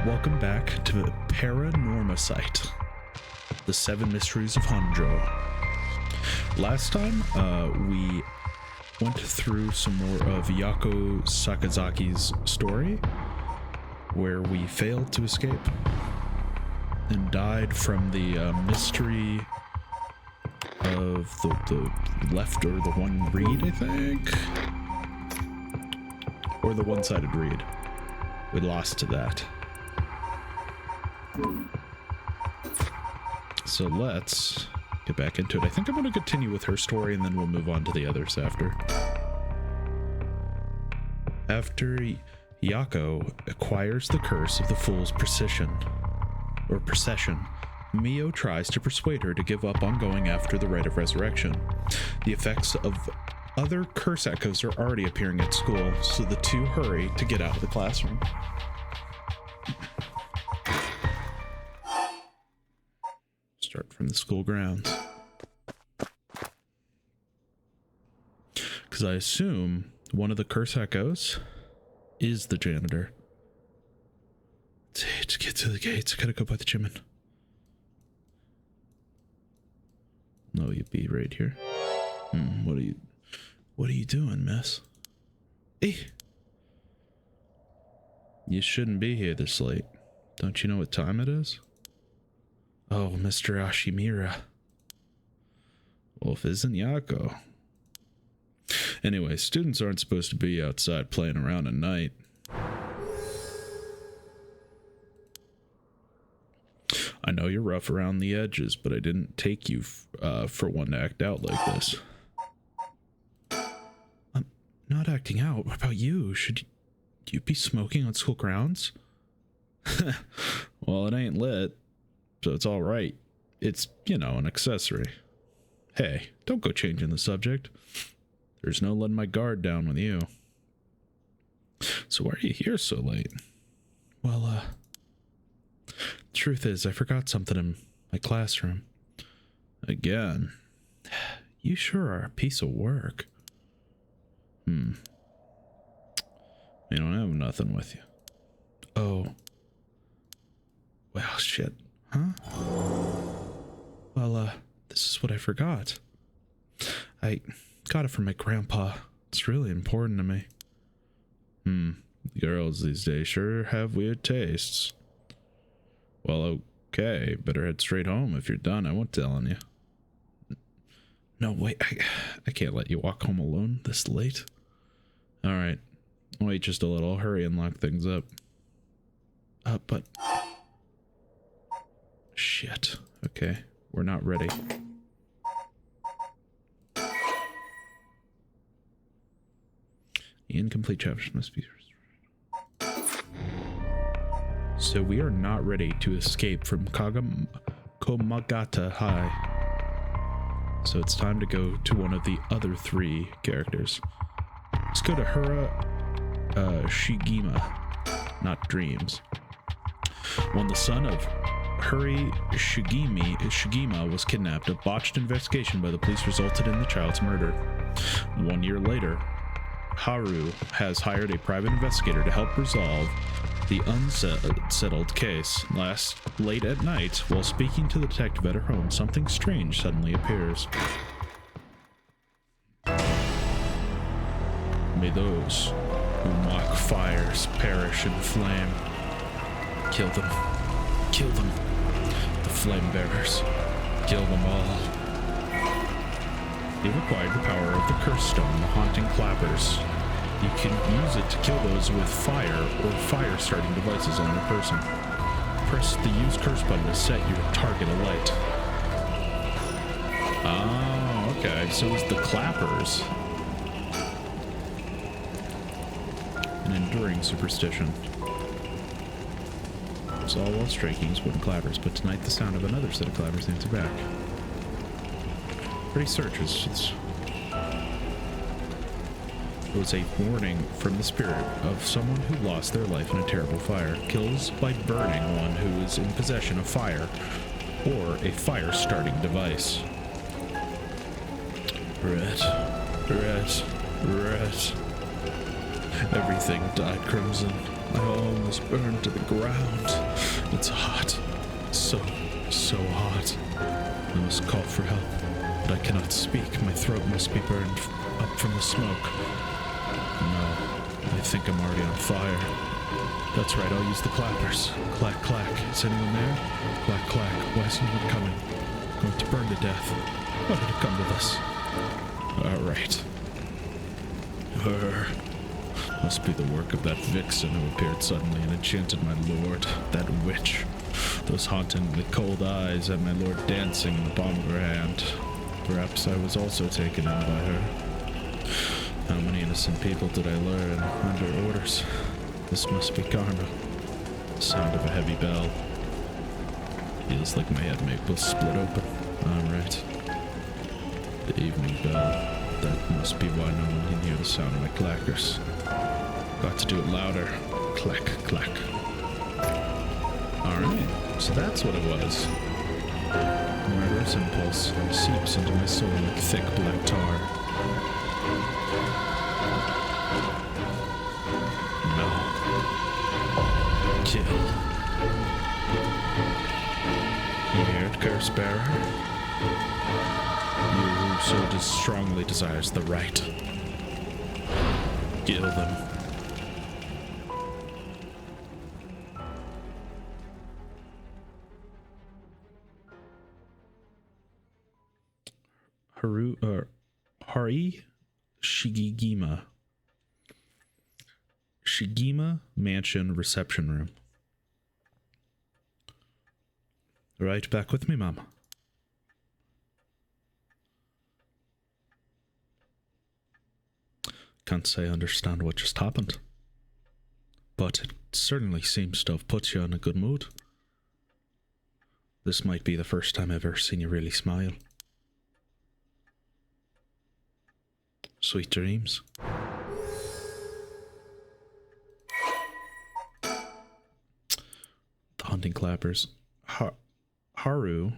welcome back to Paranormasight, the Seven Mysteries of Honjo. Last time, we went through some more of Yako Sakazaki's story, where we failed to escape and died from the mystery of the left or the one reed, I think, or the one-sided reed. We lost to that. So let's get back into it. I think I'm going to continue with her story and then we'll move on to the others after. After Yako acquires the curse of the Fool's procession, Mio tries to persuade her to give up on going after the rite of resurrection. The effects of other curse echoes are already appearing at school, so the two hurry to get out of the classroom. Start from the school grounds. Because I assume one of the curse echoes is the janitor. To get to the gates, I gotta go by the gym. No, you'd be right here. What are you doing, miss? Hey! You shouldn't be here this late. Don't you know what time it is? Oh, Mr. Ashimura. Wolf isn't Yako. Anyway, students aren't supposed to be outside playing around at night. I know you're rough around the edges, but I didn't take you for one to act out like this. I'm not acting out. What about you? Should you be smoking on school grounds? Well, it ain't lit, so it's all right. It's, you know, an accessory. Hey, don't go changing the subject. There's no letting my guard down with you. So why are you here so late? Well, truth is, I forgot something in my classroom. Again. You sure are a piece of work. You don't have nothing with you. Oh. Well, shit. Huh? Well, this is what I forgot. I got it from my grandpa. It's really important to me. Girls these days sure have weird tastes. Well, okay. Better head straight home if you're done. I won't tell on you. No, wait. I can't let you walk home alone this late. Alright. Wait just a little. I'll hurry and lock things up. But... Shit. Okay. We're not ready. The incomplete chapters must be... So we are not ready to escape from Komagata High. So it's time to go to one of the other three characters. Let's go to Hura Shigima, not Dreams. When the son of Huri Shigima was kidnapped, a botched investigation by the police resulted in the child's murder. 1 year later, Haru has hired a private investigator to help resolve the unsettled case. Late at night, while speaking to the detective at her home, something strange suddenly appears. May those who mock fires perish in flame. Kill them. Kill them. The flame bearers. Kill them all. They've acquired the power of the curse stone, the haunting clappers. You can use it to kill those with fire or fire-starting devices on a person. Press the use curse button to set your target alight. Oh, okay. So it's the clappers. An enduring superstition. It's all while striking is wooden clappers, but tonight the sound of another set of clappers answer back. Pretty search was... It was a warning from the spirit of someone who lost their life in a terrible fire. Kills by burning one who is in possession of fire or a fire-starting device. Red. Everything dyed crimson. My home was burned to the ground. It's hot. So hot. I must call for help, but I cannot speak. My throat must be burned up from the smoke. No, I think I'm already on fire. That's right, I'll use the clappers. Clack, clack. Is anyone there? Clack, clack. Why is no one coming? I'm going to burn to death. How did it come to this? Alright. Must be the work of that vixen who appeared suddenly and enchanted my lord, that witch. Those hauntingly cold eyes and my lord dancing in the palm of her hand. Perhaps I was also taken in by her. How many innocent people did I lure under orders? This must be karma. The sound of a heavy bell. Feels like my head will split open. Alright. The evening bell. That must be why no one can hear the sound of my clackers. Got to do it louder. Clack, clack. Alright, so that's what it was. Murderous impulse seeps into my soul like thick black tar. No. Kill. You hear it, curse bearer? You who so strongly desires the right. Kill them. Hari Shigigima. Shigima Mansion Reception Room. Right back with me, Mom. Can't say I understand what just happened, but it certainly seems to have put you in a good mood. This might be the first time I've ever seen you really smile. Sweet dreams. The Hunting Clappers. Haru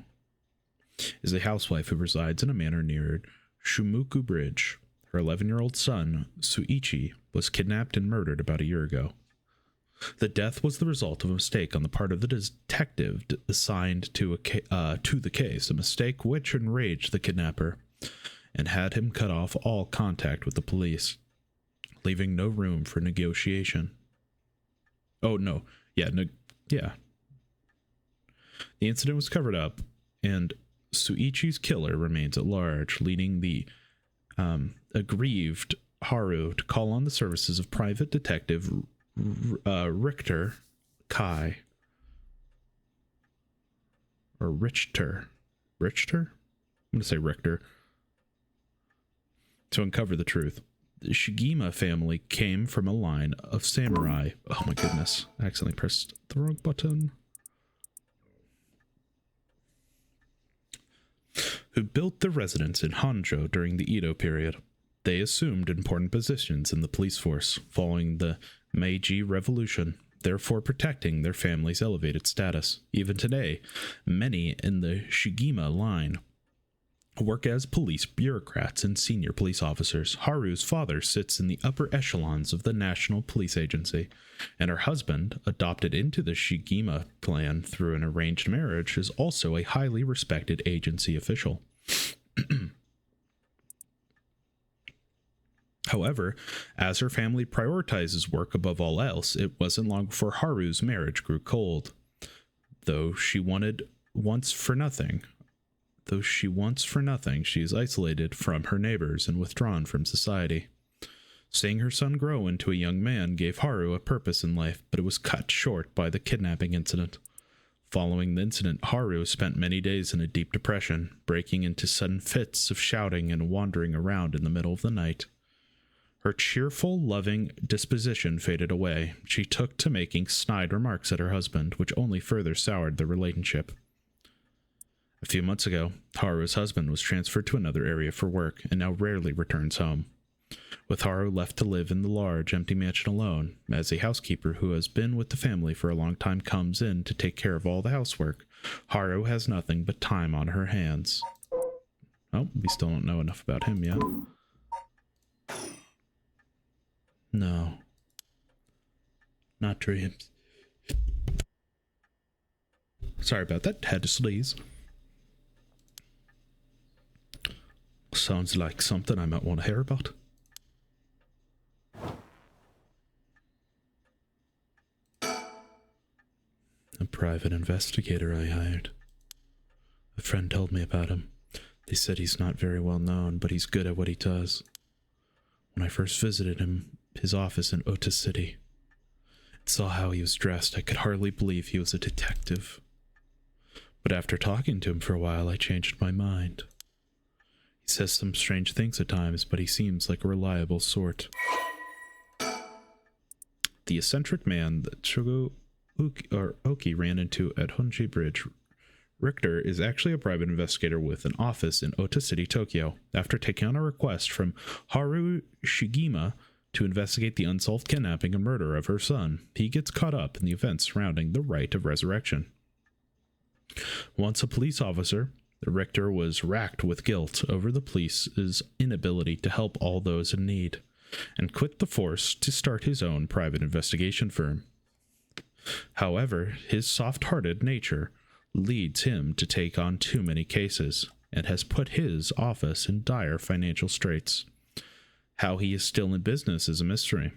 is a housewife who resides in a manor near Shumuku Bridge. Her 11-year-old son, Suichi, was kidnapped and murdered about a year ago. The death was the result of a mistake on the part of the detective assigned to the case, a mistake which enraged the kidnapper and had him cut off all contact with the police, leaving no room for negotiation. Oh, no. Yeah. The incident was covered up, and Suichi's killer remains at large, leading the aggrieved Haru to call on the services of private detective Richter Kai. Or Richter? I'm going to say Richter. To uncover the truth. The Shigima family came from a line of samurai. Oh my goodness. I accidentally pressed the wrong button. Who built their residence in Honjo during the Edo period. They assumed important positions in the police force following the Meiji Revolution, therefore protecting their family's elevated status. Even today, many in the Shigima line work as police bureaucrats and senior police officers. Haru's father sits in the upper echelons of the National Police Agency, and her husband, adopted into the Shigima clan through an arranged marriage, is also a highly respected agency official. However, as her family prioritizes work above all else, it wasn't long before Haru's marriage grew cold. Though she wants for nothing, she is isolated from her neighbors and withdrawn from society. Seeing her son grow into a young man gave Haru a purpose in life, but it was cut short by the kidnapping incident. Following the incident, Haru spent many days in a deep depression, breaking into sudden fits of shouting and wandering around in the middle of the night. Her cheerful, loving disposition faded away. She took to making snide remarks at her husband, which only further soured their relationship. A few months ago, Haru's husband was transferred to another area for work and now rarely returns home. With Haru left to live in the large, empty mansion alone, as a housekeeper who has been with the family for a long time comes in to take care of all the housework, Haru has nothing but time on her hands. Oh, we still don't know enough about him yet. No. not dreams. Sorry about that. Had to sneeze. Sounds like something I might want to hear about. A private investigator I hired. A friend told me about him. They said he's not very well known, but he's good at what he does. When I first visited his office in Ota City, and saw how he was dressed, I could hardly believe he was a detective. But after talking to him for a while, I changed my mind. He says some strange things at times, but he seems like a reliable sort. The eccentric man that Oki ran into at Honji Bridge, Richter, is actually a private investigator with an office in Ota City, Tokyo. After taking on a request from Haru Shigima to investigate the unsolved kidnapping and murder of her son, he gets caught up in the events surrounding the rite of resurrection. Once a police officer, Richter was racked with guilt over the police's inability to help all those in need, and quit the force to start his own private investigation firm. However, his soft-hearted nature leads him to take on too many cases, and has put his office in dire financial straits. How he is still in business is a mystery,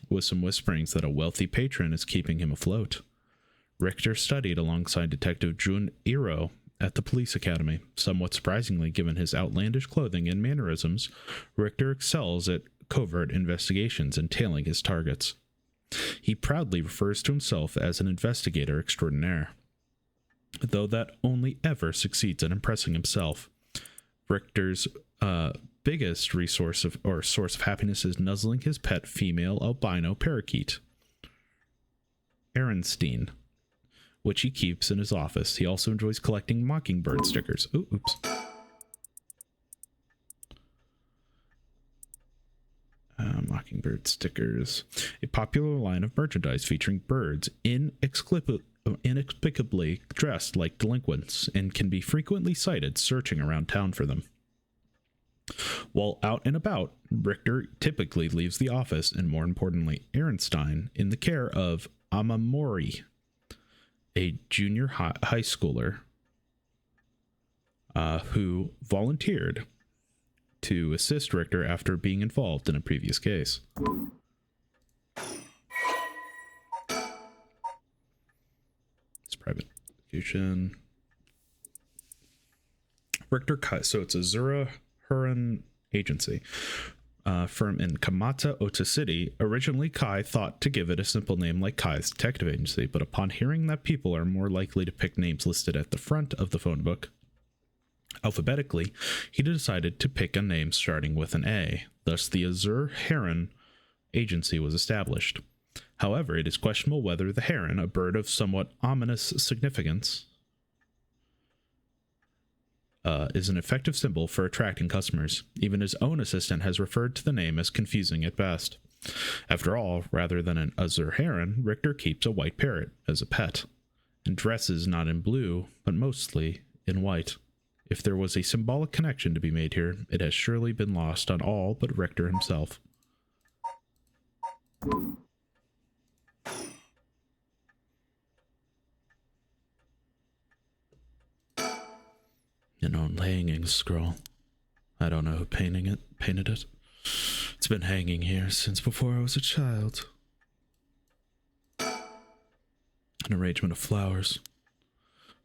with some whisperings that a wealthy patron is keeping him afloat. Richter studied alongside Detective Jun Iro at the police academy. Somewhat surprisingly, given his outlandish clothing and mannerisms, Richter excels at covert investigations and tailing his targets. He proudly refers to himself as an investigator extraordinaire, though that only ever succeeds at impressing himself. Richter's biggest source of happiness is nuzzling his pet female albino parakeet, Ehrenstein, which he keeps in his office. He also enjoys collecting mockingbird stickers. Oops. Mockingbird stickers. A popular line of merchandise featuring birds inexplicably dressed like delinquents, and can be frequently sighted searching around town for them. While out and about, Richter typically leaves the office, and more importantly, Ehrenstein, in the care of Amamori, a junior high schooler who volunteered to assist Richter after being involved in a previous case. It's private execution. Richter, so it's a Zura Huron agency firm in Kamata, Ota City. Originally, Kai thought to give it a simple name like Kai's Detective Agency, but upon hearing that people are more likely to pick names listed at the front of the phone book alphabetically, he decided to pick a name starting with an A. Thus, the Azure Heron Agency was established. However, it is questionable whether the heron, a bird of somewhat ominous significance, is an effective symbol for attracting customers. Even his own assistant has referred to the name as confusing at best. After all, rather than an azure heron, Richter keeps a white parrot as a pet, and dresses not in blue, but mostly in white. If there was a symbolic connection to be made here, it has surely been lost on all but Richter himself. An old hanging scroll. I don't know who painted it. It's been hanging here since before I was a child. An arrangement of flowers.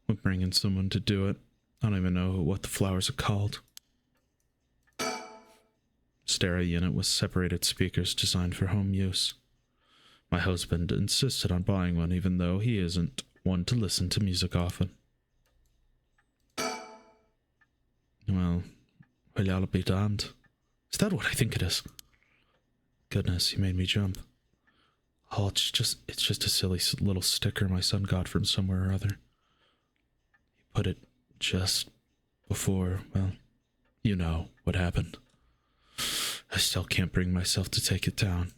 We'll bring in someone to do it. I don't even know what the flowers are called. Stereo unit with separated speakers designed for home use. My husband insisted on buying one, even though he isn't one to listen to music often. Well, I'll be damned. Is that what I think it is? Goodness, you made me jump. Oh, it's just a silly little sticker my son got from somewhere or other. He put it just before, well, you know what happened. I still can't bring myself to take it down.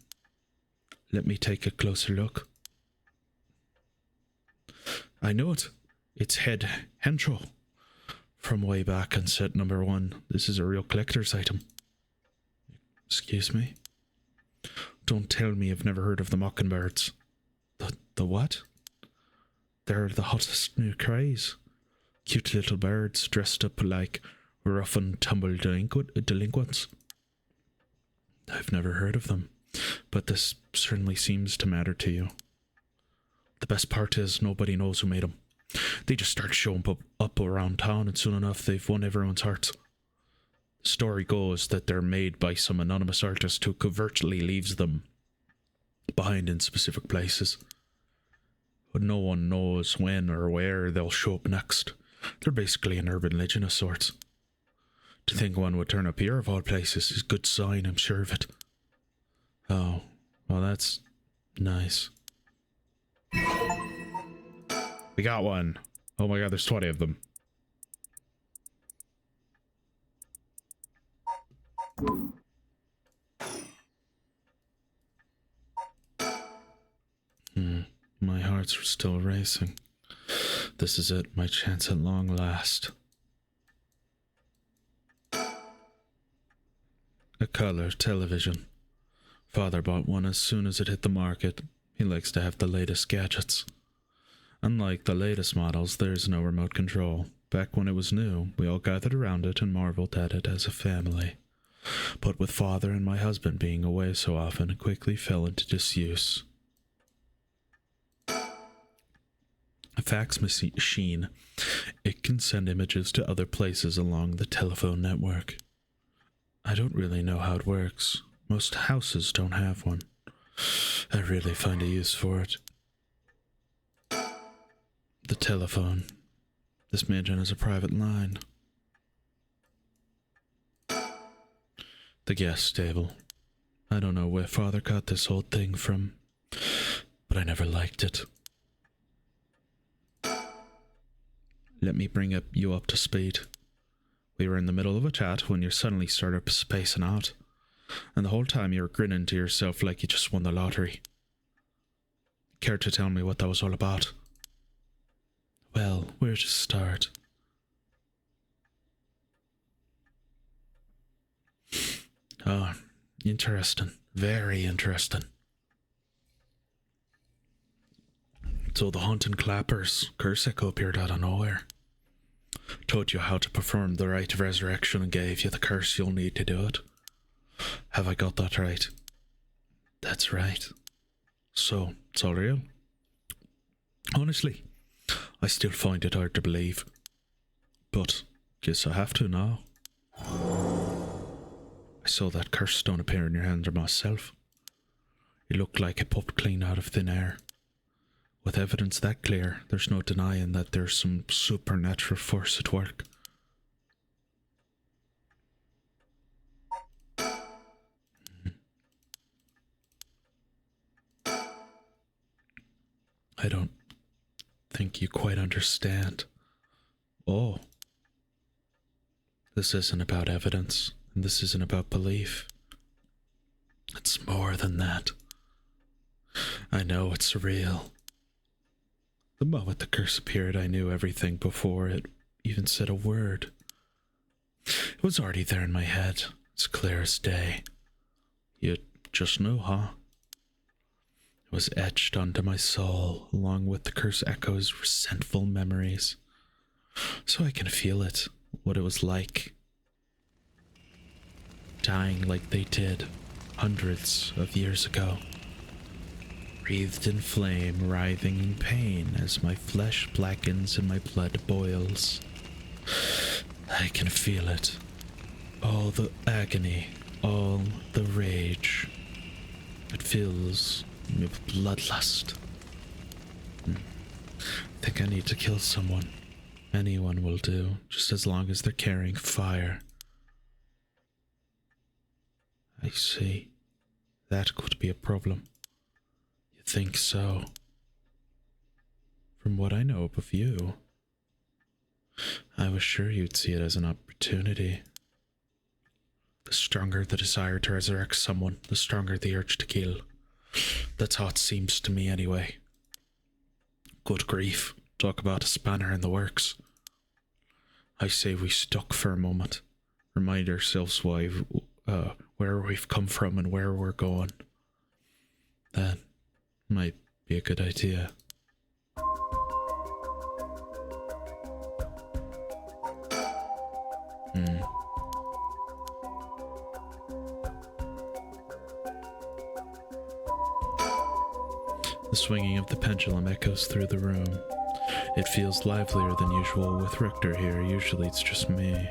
Let me take a closer look. I know it. It's Head Hencho. From way back on set number 1. This is a real collector's item. Excuse me? Don't tell me you've never heard of the Mockingbirds. The what? They're the hottest new craze. Cute little birds dressed up like rough and tumble delinquents. I've never heard of them, but this certainly seems to matter to you. The best part is nobody knows who made them. They just start showing up around town, and soon enough they've won everyone's hearts. The story goes that they're made by some anonymous artist who covertly leaves them behind in specific places. But no one knows when or where they'll show up next. They're basically an urban legend of sorts. To think one would turn up here of all places is a good sign, I'm sure of it. Oh, well that's nice. We got one. Oh my god, there's 20 of them. My heart's still racing. This is it, my chance at long last. A color television. Father bought one as soon as it hit the market. He likes to have the latest gadgets. Unlike the latest models, there's no remote control. Back when it was new, we all gathered around it and marveled at it as a family. But with Father and my husband being away so often, it quickly fell into disuse. A fax machine. It can send images to other places along the telephone network. I don't really know how it works. Most houses don't have one. I really find a use for it. The telephone. This mansion has a private line. The gas stable. I don't know where Father got this old thing from, but I never liked it. Let me bring you up to speed. We were in the middle of a chat when you suddenly started spacing out, and the whole time you were grinning to yourself like you just won the lottery. Care to tell me what that was all about? Well, where to start? Oh, interesting. Very interesting. So the haunting clappers curse echo appeared out of nowhere. Taught you how to perform the rite of resurrection and gave you the curse you'll need to do it. Have I got that right? That's right. So, it's all real? Honestly, I still find it hard to believe. But, guess I have to now. I saw that curse stone appear in your hand myself. It looked like it popped clean out of thin air. With evidence that clear, there's no denying that there's some supernatural force at work. I don't think you quite understand. Oh. This isn't about evidence, and this isn't about belief. It's more than that. I know it's real. The moment the curse appeared, I knew everything before it even said a word. It was already there in my head, as clear as day. You just knew, huh? It was etched onto my soul, along with the curse echoes' resentful memories. So I can feel it, what it was like. Dying like they did, hundreds of years ago. Breathed in flame, writhing in pain as my flesh blackens and my blood boils. I can feel it. All the agony, all the rage. It fills me with bloodlust. I think I need to kill someone. Anyone will do, just as long as they're carrying fire. I see. That could be a problem. You think so? From what I know of you, I was sure you'd see it as an opportunity. The stronger the desire to resurrect someone, the stronger the urge to kill. That's how it seems to me anyway. Good grief, talk about a spanner in the works. I say we stop for a moment, remind ourselves where we've come from and where we're going. That might be a good idea. The swinging of the pendulum echoes through the room. It feels livelier than usual with Richter here. Usually it's just me.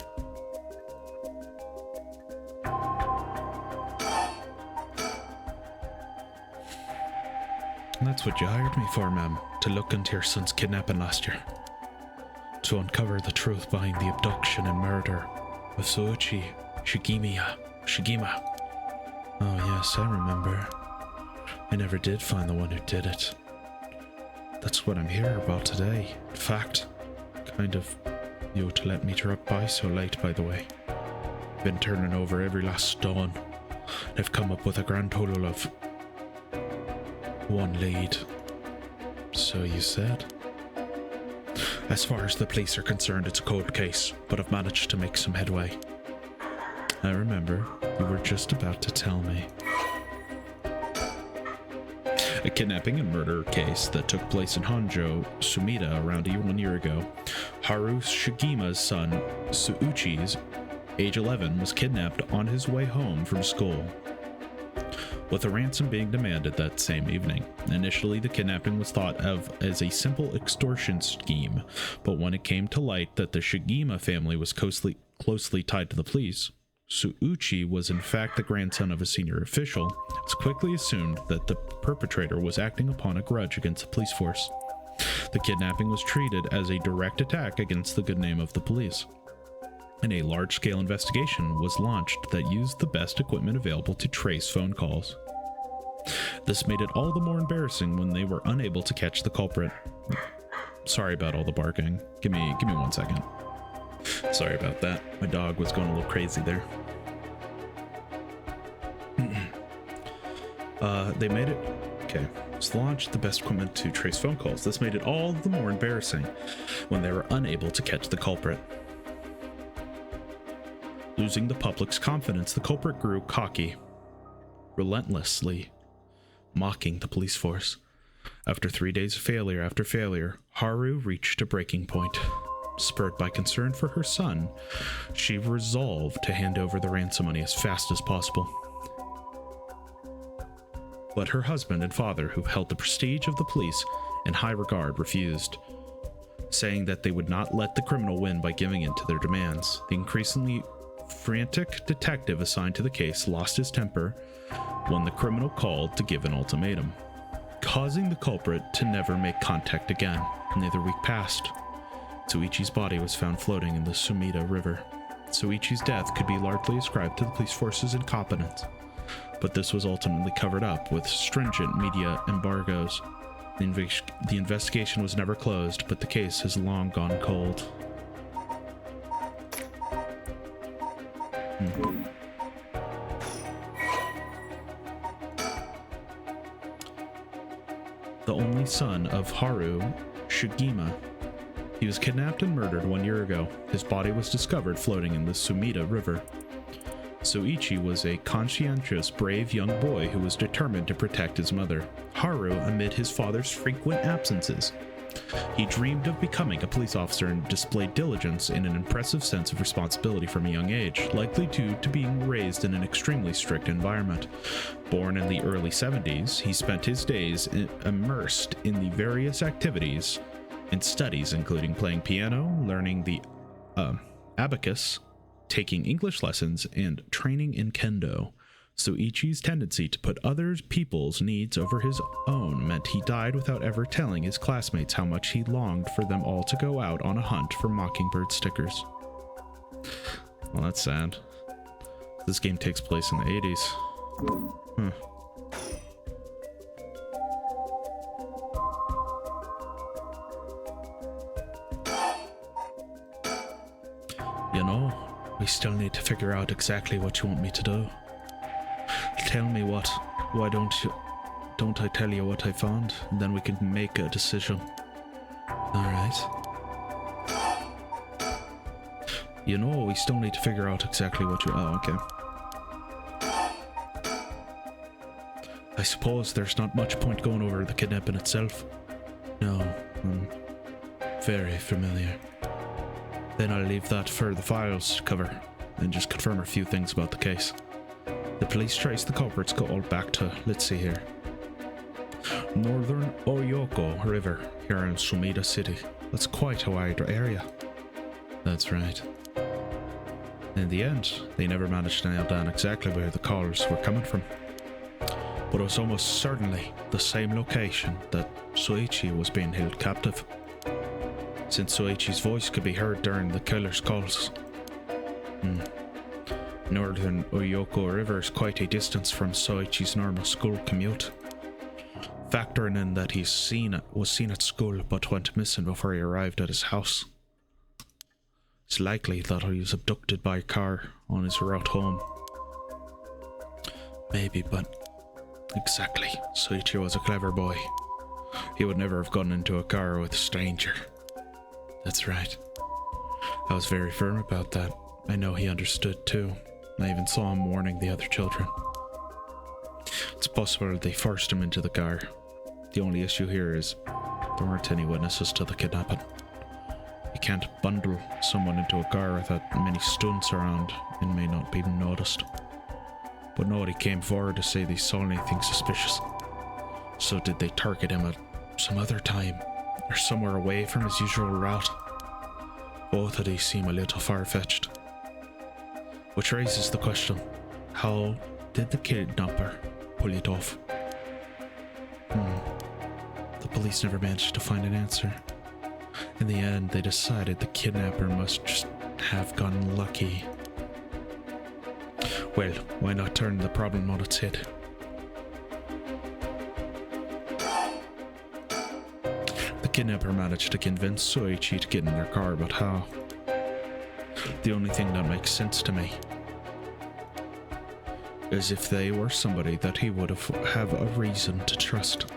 And that's what you hired me for, ma'am. To look into your son's kidnapping last year. To uncover the truth behind the abduction and murder of Soichi Shigima. Oh yes, I remember. I never did find the one who did it. That's what I'm here about today. In fact, kind of you to let me drop by so late, by the way. Been turning over every last stone. I've come up with a grand total of one lead. So you said? As far as the police are concerned, it's a cold case, but I've managed to make some headway. I remember, you were just about to tell me. A kidnapping and murder case that took place in Honjo, Sumida, around 1 year ago. Haru Shigima's son, Suuchi's, age 11, was kidnapped on his way home from school, with a ransom being demanded that same evening. Initially, the kidnapping was thought of as a simple extortion scheme, but when it came to light that the Shigima family was closely tied to the police, Suuchi was in fact the grandson of a senior official, it's quickly assumed that the perpetrator was acting upon a grudge against the police force. The kidnapping was treated as a direct attack against the good name of the police, and a large-scale investigation was launched that used the best equipment available to trace phone calls. This made it all the more embarrassing when they were unable to catch the culprit. Sorry about all the barking. Give me 1 second. Sorry about that. My dog was going a little crazy there. They made it... Okay. So launched the best equipment to trace phone calls. This made it all the more embarrassing when they were unable to catch the culprit. Losing the public's confidence, the culprit grew cocky, relentlessly mocking the police force. After 3 days of failure after failure, Haru reached a breaking point. Spurred by concern for her son, she resolved to hand over the ransom money as fast as possible. But her husband and father, who held the prestige of the police in high regard, refused, saying that they would not let the criminal win by giving in to their demands. The increasingly frantic detective assigned to the case lost his temper when the criminal called to give an ultimatum, causing the culprit to never make contact again. Another week passed. Suichi's body was found floating in the Sumida River. Suichi's death could be largely ascribed to the police force's incompetence, but this was ultimately covered up with stringent media embargoes. The investigation was never closed, but the case has long gone cold. The only son of Haru Shigima. He was kidnapped and murdered 1 year ago. His body was discovered floating in the Sumida River. Soichi was a conscientious, brave young boy who was determined to protect his mother, Haru, amid his father's frequent absences. He dreamed of becoming a police officer and displayed diligence and an impressive sense of responsibility from a young age, likely due to being raised in an extremely strict environment. Born in the early 70s, he spent his days immersed in the various activities and studies, including playing piano, learning the abacus, taking English lessons, and training in kendo. Soichi's tendency to put other people's needs over his own meant he died without ever telling his classmates how much he longed for them all to go out on a hunt for mockingbird stickers. Well, that's sad. This game takes place in the 80s. You know, we still need to figure out exactly what you want me to do. Tell me what. Why don't I tell you what I found, and then we can make a decision. Alright. You know, we still need to figure out exactly what you... Oh, okay. I suppose there's not much point going over the kidnapping itself. No, I'm very familiar. Then I'll leave that for the files to cover and just confirm a few things about the case. The police trace the culprits all back to, let's see here, Northern Oyoko River here in Sumida City. That's quite a wide area. That's right. In the end, they never managed to nail down exactly where the calls were coming from. But it was almost certainly the same location that Soichi was being held captive, since Soichi's voice could be heard during the killer's calls. Northern Oyoko River is quite a distance from Soichi's normal school commute. Factoring in that was seen at school but went missing before he arrived at his house. It's likely that he was abducted by a car on his route home. Maybe, but exactly. Soichi was a clever boy. He would never have gone into a car with a stranger. That's right. I was very firm about that. I know he understood too. I even saw him warning the other children. It's possible they forced him into the car. The only issue here is there weren't any witnesses to the kidnapping. You can't bundle someone into a car without many students around and may not be noticed. But nobody came forward to say they saw anything suspicious. So did they target him at some other time or somewhere away from his usual route? Both of these seem a little far-fetched. Which raises the question, how did the kidnapper pull it off? The police never managed to find an answer. In the end, they decided the kidnapper must just have gotten lucky. Well, why not turn the problem on its head? The kidnapper managed to convince Soichi to get in their car, but how? The only thing that makes sense to me is if they were somebody that he would have a reason to trust.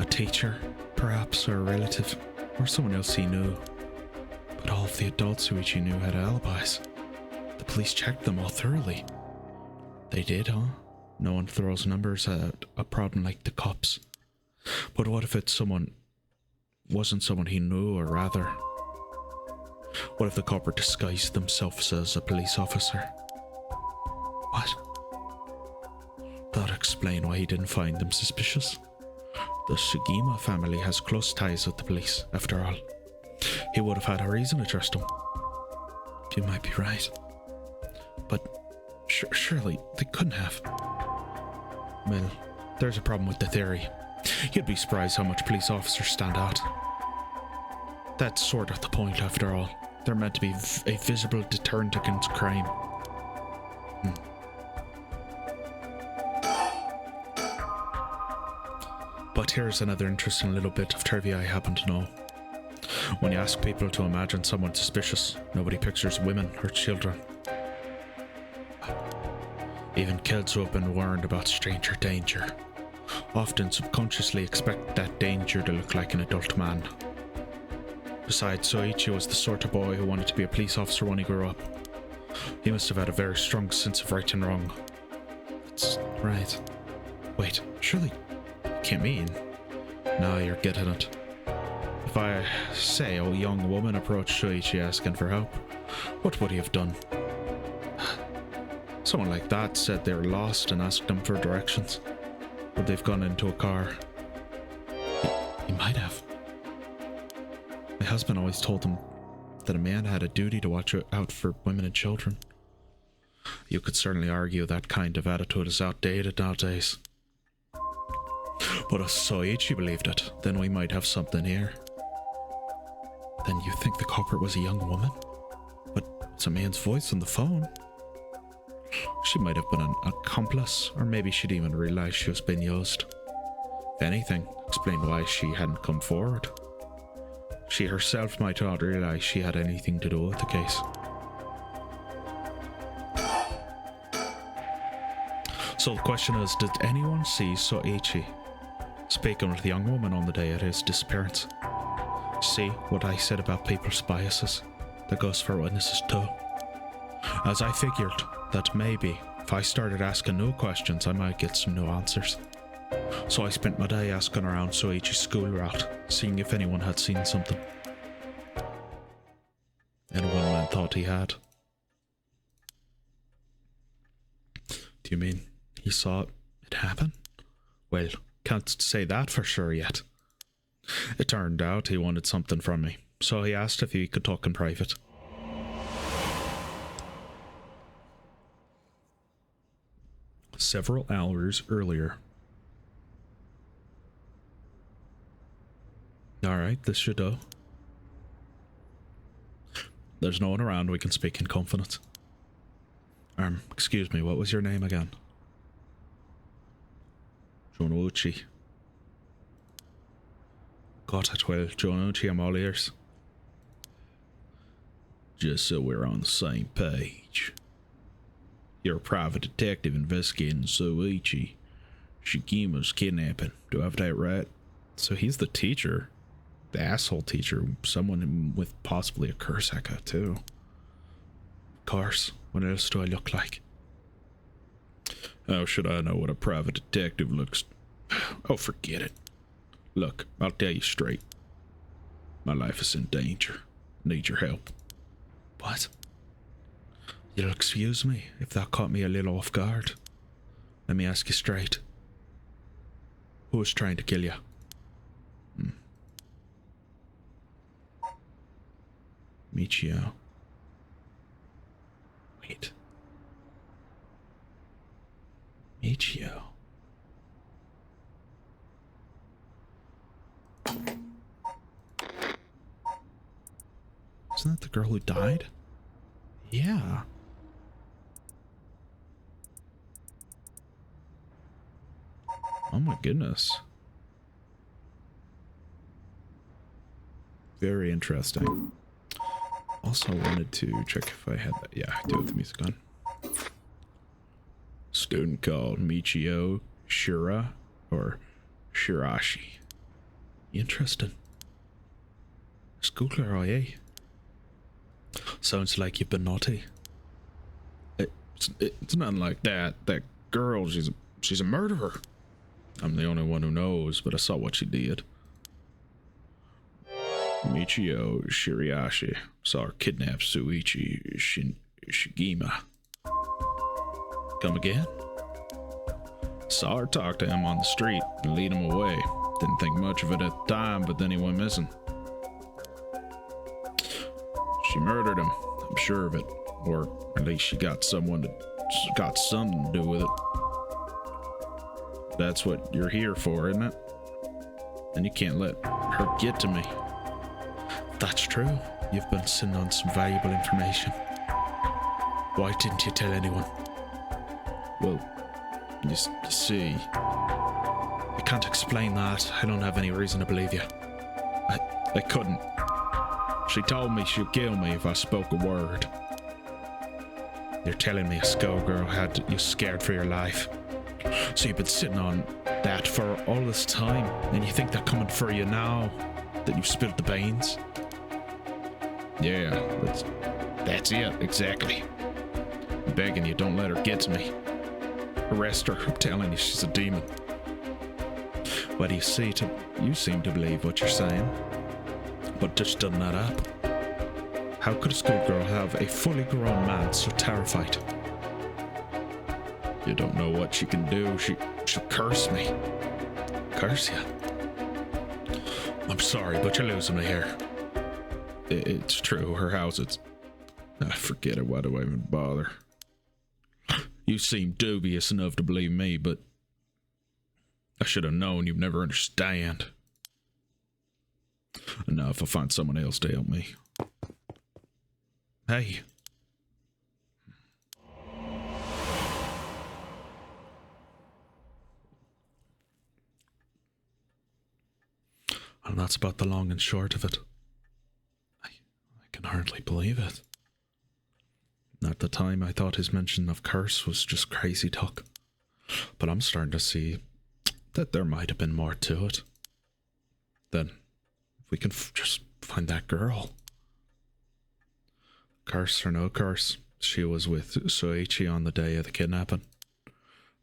A teacher, perhaps, or a relative, or someone else he knew. But all of the adults Soichi knew had alibis. The police checked them all thoroughly. They did, huh? No one throws numbers at a problem like the cops. But what if wasn't someone he knew, or rather, what if the culprit disguised themselves as a police officer? What? That'd explain why he didn't find them suspicious. The Sugima family has close ties with the police, after all. He would have had a reason to trust them. You might be right. But surely they couldn't have. Well, there's a problem with the theory. You'd be surprised how much police officers stand out. That's sort of the point, after all. They're meant to be a visible deterrent against crime. But here's another interesting little bit of trivia I happen to know. When you ask people to imagine someone suspicious, nobody pictures women or children. Even kids who have been warned about stranger danger often subconsciously expect that danger to look like an adult man. Besides, Soichi was the sort of boy who wanted to be a police officer when he grew up. He must have had a very strong sense of right and wrong. That's right. Wait, surely you can't mean? No, you're getting it. If I say a young woman approached Soichi asking for help, what would he have done? Someone like that said they were lost and asked them for directions. But they've gone into a car. He might have. My husband always told him that a man had a duty to watch out for women and children. You could certainly argue that kind of attitude is outdated nowadays. But if Soichi believed it, then we might have something here. Then you think the culprit was a young woman? But it's a man's voice on the phone. She might have been an accomplice, or maybe she'd even realised she was being used. If anything, explain why she hadn't come forward. She herself might not realise she had anything to do with the case. So the question is, did anyone see Soichi speaking with the young woman on the day of his disappearance? See what I said about people's biases? That goes for witnesses too. As I figured that maybe if I started asking new questions, I might get some new answers. So I spent my day asking around Soichi's school route, seeing if anyone had seen something. And one man thought he had. Do you mean he saw it happen? Well, can't say that for sure yet. It turned out he wanted something from me, so he asked if he could talk in private. Several hours earlier. Alright, this should do. There's no one around, we can speak in confidence. Excuse me, what was your name again? Jonuchi. Got it, well, Jonuchi, I'm all ears. Just so we're on the same page. You're a private detective investigating Soichi Shigima's kidnapping. Do I have that right? So he's the teacher. The asshole teacher. Someone with possibly a curse echo, too. Of course. What else do I look like? How should I know what a private detective looks? Oh, forget it. Look, I'll tell you straight. My life is in danger. Need your help. What? You'll excuse me if that caught me a little off guard. Let me ask you straight. Who was trying to kill you? Michio. Wait. Michio. Isn't that the girl who died? Yeah. Oh my goodness. Very interesting. Also wanted to check if I had that. Yeah, I do with the music on. Student called Michio Shira or Shirashi. Interesting. Schoolgirl, eh? Sounds like you've been naughty. It's nothing like that. That girl, she's a murderer. I'm the only one who knows, but I saw what she did. Michio Shiriashi saw her kidnap Soichi Shigima. Come again? Saw her talk to him on the street and lead him away. Didn't think much of it at the time, but then he went missing. She murdered him, I'm sure of it. Or at least she got something to do with it. That's what you're here for, isn't it? And you can't let her get to me. That's true. You've been sitting on some valuable information. Why didn't you tell anyone? Well, you see, I can't explain that. I don't have any reason to believe you. I couldn't. She told me she'd kill me if I spoke a word. You're telling me a schoolgirl had you scared for your life. So you've been sitting on that for all this time, and you think they're coming for you now that you've spilled the beans? Yeah, that's it, exactly. I'm begging you, don't let her get to me. Arrest her, I'm telling you, she's a demon. Well, you seem to believe what you're saying, but just doesn't add up. How could a schoolgirl have a fully grown man so terrified? You don't know what she can do. She'll curse me. Curse you? I'm sorry, but you're losing me here. It's true, her house, forget it, why do I even bother? You seem dubious enough to believe me, but I should have known you'd never understand. Now if I find someone else to help me. Hey. And that's about the long and short of it. I can hardly believe it. At the time, I thought his mention of curse was just crazy talk. But I'm starting to see that there might have been more to it. Then, if we can just find that girl. Curse or no curse, she was with Soichi on the day of the kidnapping.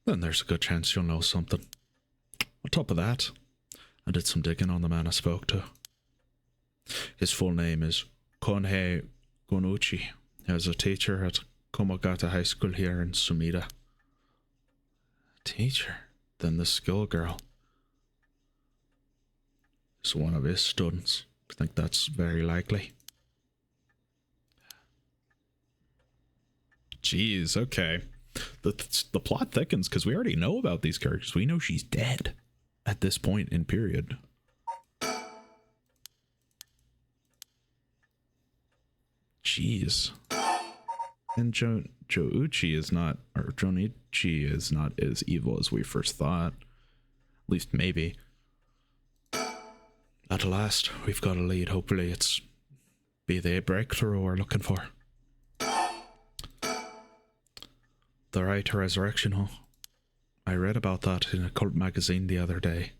Then there's a good chance you'll know something. On top of that, I did some digging on the man I spoke to. His full name is Konhei Gonuchi. He was a teacher at Komogata High School here in Sumida. Teacher? Then the schoolgirl is one of his students. I think that's very likely. Jeez, okay. The plot thickens because we already know about these characters. We know she's dead at this point in period. Jeez. And Jouchi is not, or Jonichi is not as evil as we first thought. At least maybe. At last, we've got a lead. Hopefully it's be the breakthrough we're looking for. The right to resurrection, huh? I read about that in a cult magazine the other day.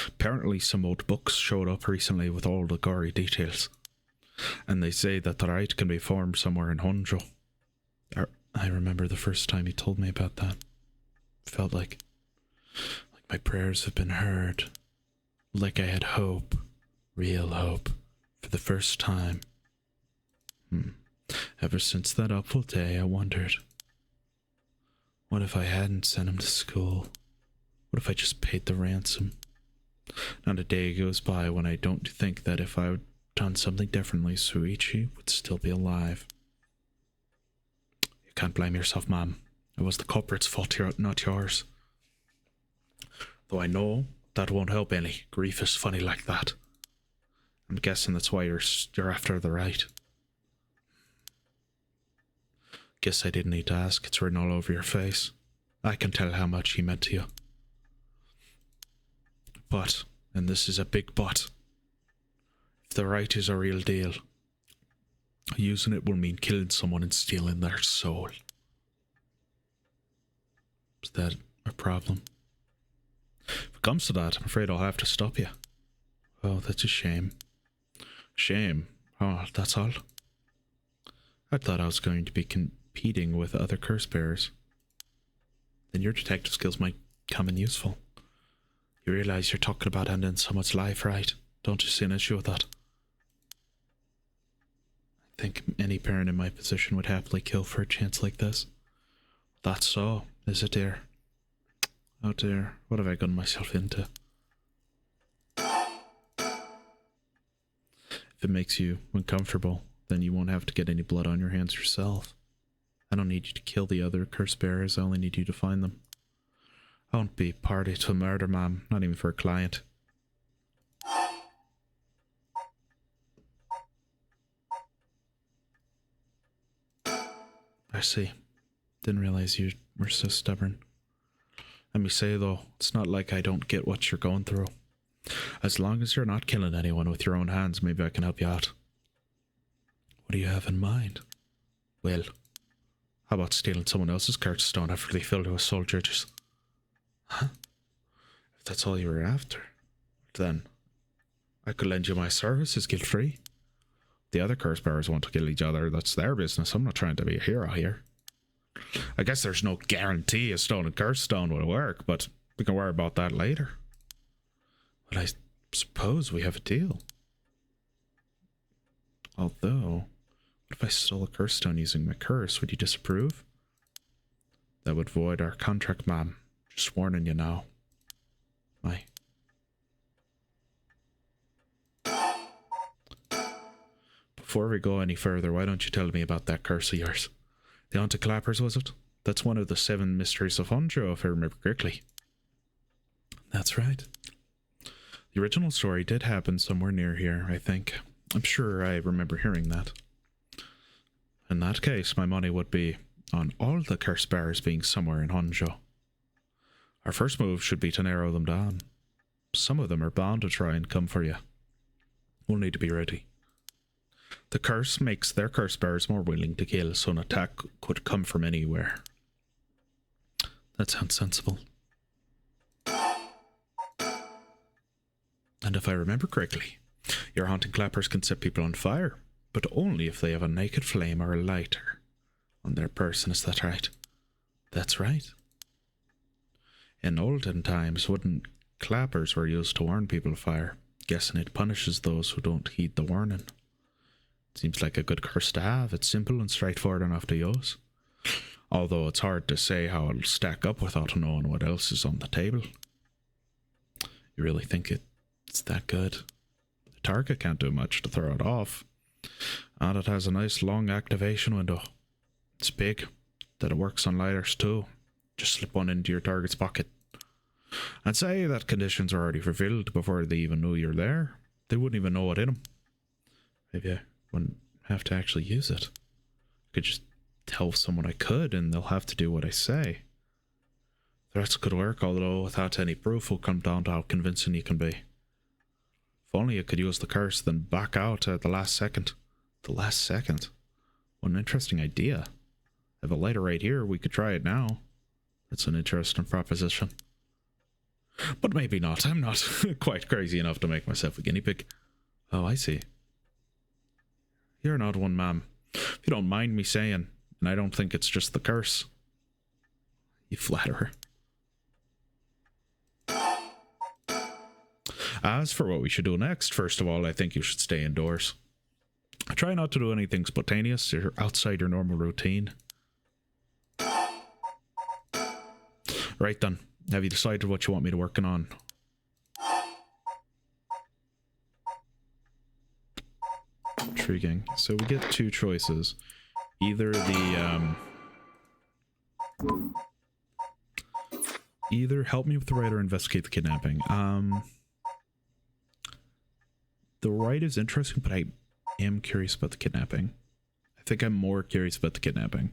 Apparently some old books showed up recently with all the gory details. And they say that the right can be formed somewhere in Honjo. I remember the first time he told me about that. Felt like my prayers have been heard. Like I had hope. Real hope. For the first time. Ever since that awful day, I wondered. What if I hadn't sent him to school? What if I just paid the ransom? Not a day goes by when I don't think that if I had done something differently, Suichi would still be alive. You can't blame yourself, Mom. It was the culprit's fault, not yours. Though I know that won't help any. Grief is funny like that. I'm guessing that's why you're after the right. Guess I didn't need to ask. It's written all over your face. I can tell how much he meant to you. But, and this is a big but, if the right is a real deal, using it will mean killing someone and stealing their soul. Is that a problem? If it comes to that, I'm afraid I'll have to stop you. Oh, that's a shame. Shame? Oh, that's all? I thought I was going to be competing with other curse bearers. Then your detective skills might come in useful. You realize you're talking about ending someone's life, right? Don't you see an issue with that? I think any parent in my position would happily kill for a chance like this. That's so, is it, dear? Oh dear, what have I gotten myself into? If it makes you uncomfortable, then you won't have to get any blood on your hands yourself. I don't need you to kill the other curse bearers, I only need you to find them. I won't be party to a murder, ma'am, not even for a client. I see. Didn't realize you were so stubborn. Let me say though, it's not like I don't get what you're going through. As long as you're not killing anyone with your own hands, maybe I can help you out. What do you have in mind? Well, how about stealing someone else's cart stone after they filled it with soul judges? Huh? If that's all you were after, then I could lend you my services guilt-free. The other curse bearers want to kill each other, that's their business. I'm not trying to be a hero here. I guess there's no guarantee a stolen curse stone will work, but we can worry about that later. But I suppose we have a deal. Although, what if I stole a curse stone using my curse? Would you disapprove? That would void our contract, ma'am. Just warning you now. Before we go any further, why don't you tell me about that curse of yours? The Haunted Clappers, was it? That's one of the 7 Mysteries of Honjo, if I remember correctly. That's right. The original story did happen somewhere near here, I think. I'm sure I remember hearing that. In that case, my money would be on all the curse bearers being somewhere in Honjo. Our first move should be to narrow them down. Some of them are bound to try and come for you. We'll need to be ready. The curse makes their curse bearers more willing to kill, so an attack could come from anywhere. That sounds sensible. And if I remember correctly, your haunting clappers can set people on fire, but only if they have a naked flame or a lighter on their person, is that right? That's right. In olden times, wooden clappers were used to warn people of fire. Guessing it punishes those who don't heed the warning. Seems like a good curse to have. It's simple and straightforward enough to use. Although it's hard to say how it'll stack up without knowing what else is on the table. You really think it's that good? The target can't do much to throw it off. And it has a nice long activation window. It's big, that it works on lighters too. Just slip one into your target's pocket. I'd say that conditions are already fulfilled before they even knew you're there. They wouldn't even know what hit them. Maybe I wouldn't have to actually use it. I could just tell someone I could and they'll have to do what I say. Threats could work, although without any proof will come down to how convincing you can be. If only you could use the curse, then back out at the last second. The last second? What an interesting idea. I have a lighter right here, we could try it now. That's an interesting proposition. But maybe not. I'm not quite crazy enough to make myself a guinea pig. Oh, I see. You're not one, ma'am. If you don't mind me saying, and I don't think it's just the curse. You flatterer. As for what we should do next, first of all, I think you should stay indoors. Try not to do anything spontaneous or outside your normal routine. Right then, have you decided what you want me to working on? Intriguing. So we get two choices. Either either help me with the right or investigate the kidnapping. The right is interesting, but I am curious about the kidnapping. I think I'm more curious about the kidnapping.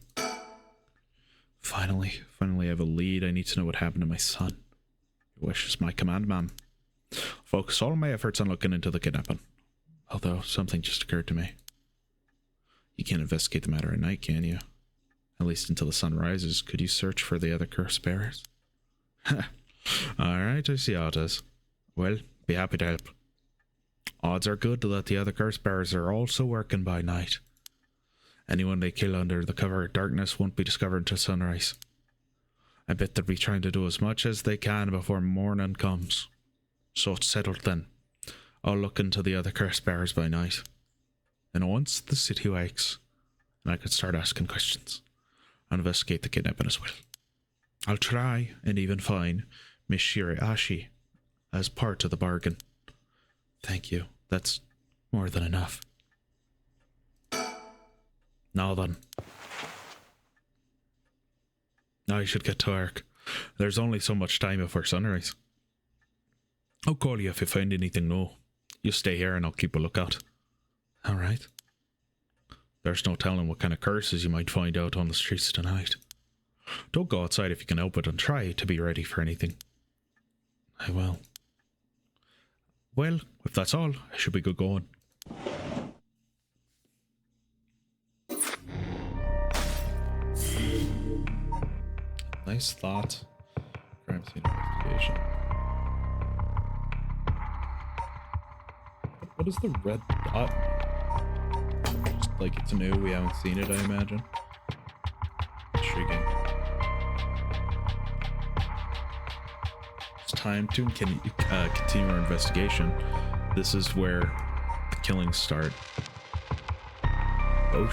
Finally I have a lead. I need to know what happened to my son. Your wish is my command, ma'am. Focus all of my efforts on looking into the kidnapping. Although, something just occurred to me. You can't investigate the matter at night, can you? At least until the sun rises. Could you search for the other curse bearers? Alright, I see how it is. Well, be happy to help. Odds are good that the other curse bearers are also working by night. Anyone they kill under the cover of darkness won't be discovered until sunrise. I bet they'll be trying to do as much as they can before morning comes. So it's settled then. I'll look into the other curse bearers by night. And once the city wakes, and I can start asking questions, and investigate the kidnapping as well. I'll try and even find Miss Shiraishi as part of the bargain. Thank you. That's more than enough. Now then. I should get to work. There's only so much time before sunrise. I'll call you if you find anything new. You stay here and I'll keep a lookout. Alright. There's no telling what kind of curses you might find out on the streets tonight. Don't go outside if you can help it and try to be ready for anything. I will. Well, if that's all, I should be good going. Nice thought. Crime scene investigation. What is the red dot? Just like it's new, we haven't seen it, I imagine. Intriguing. It's time to continue our investigation. This is where the killings start. Oh,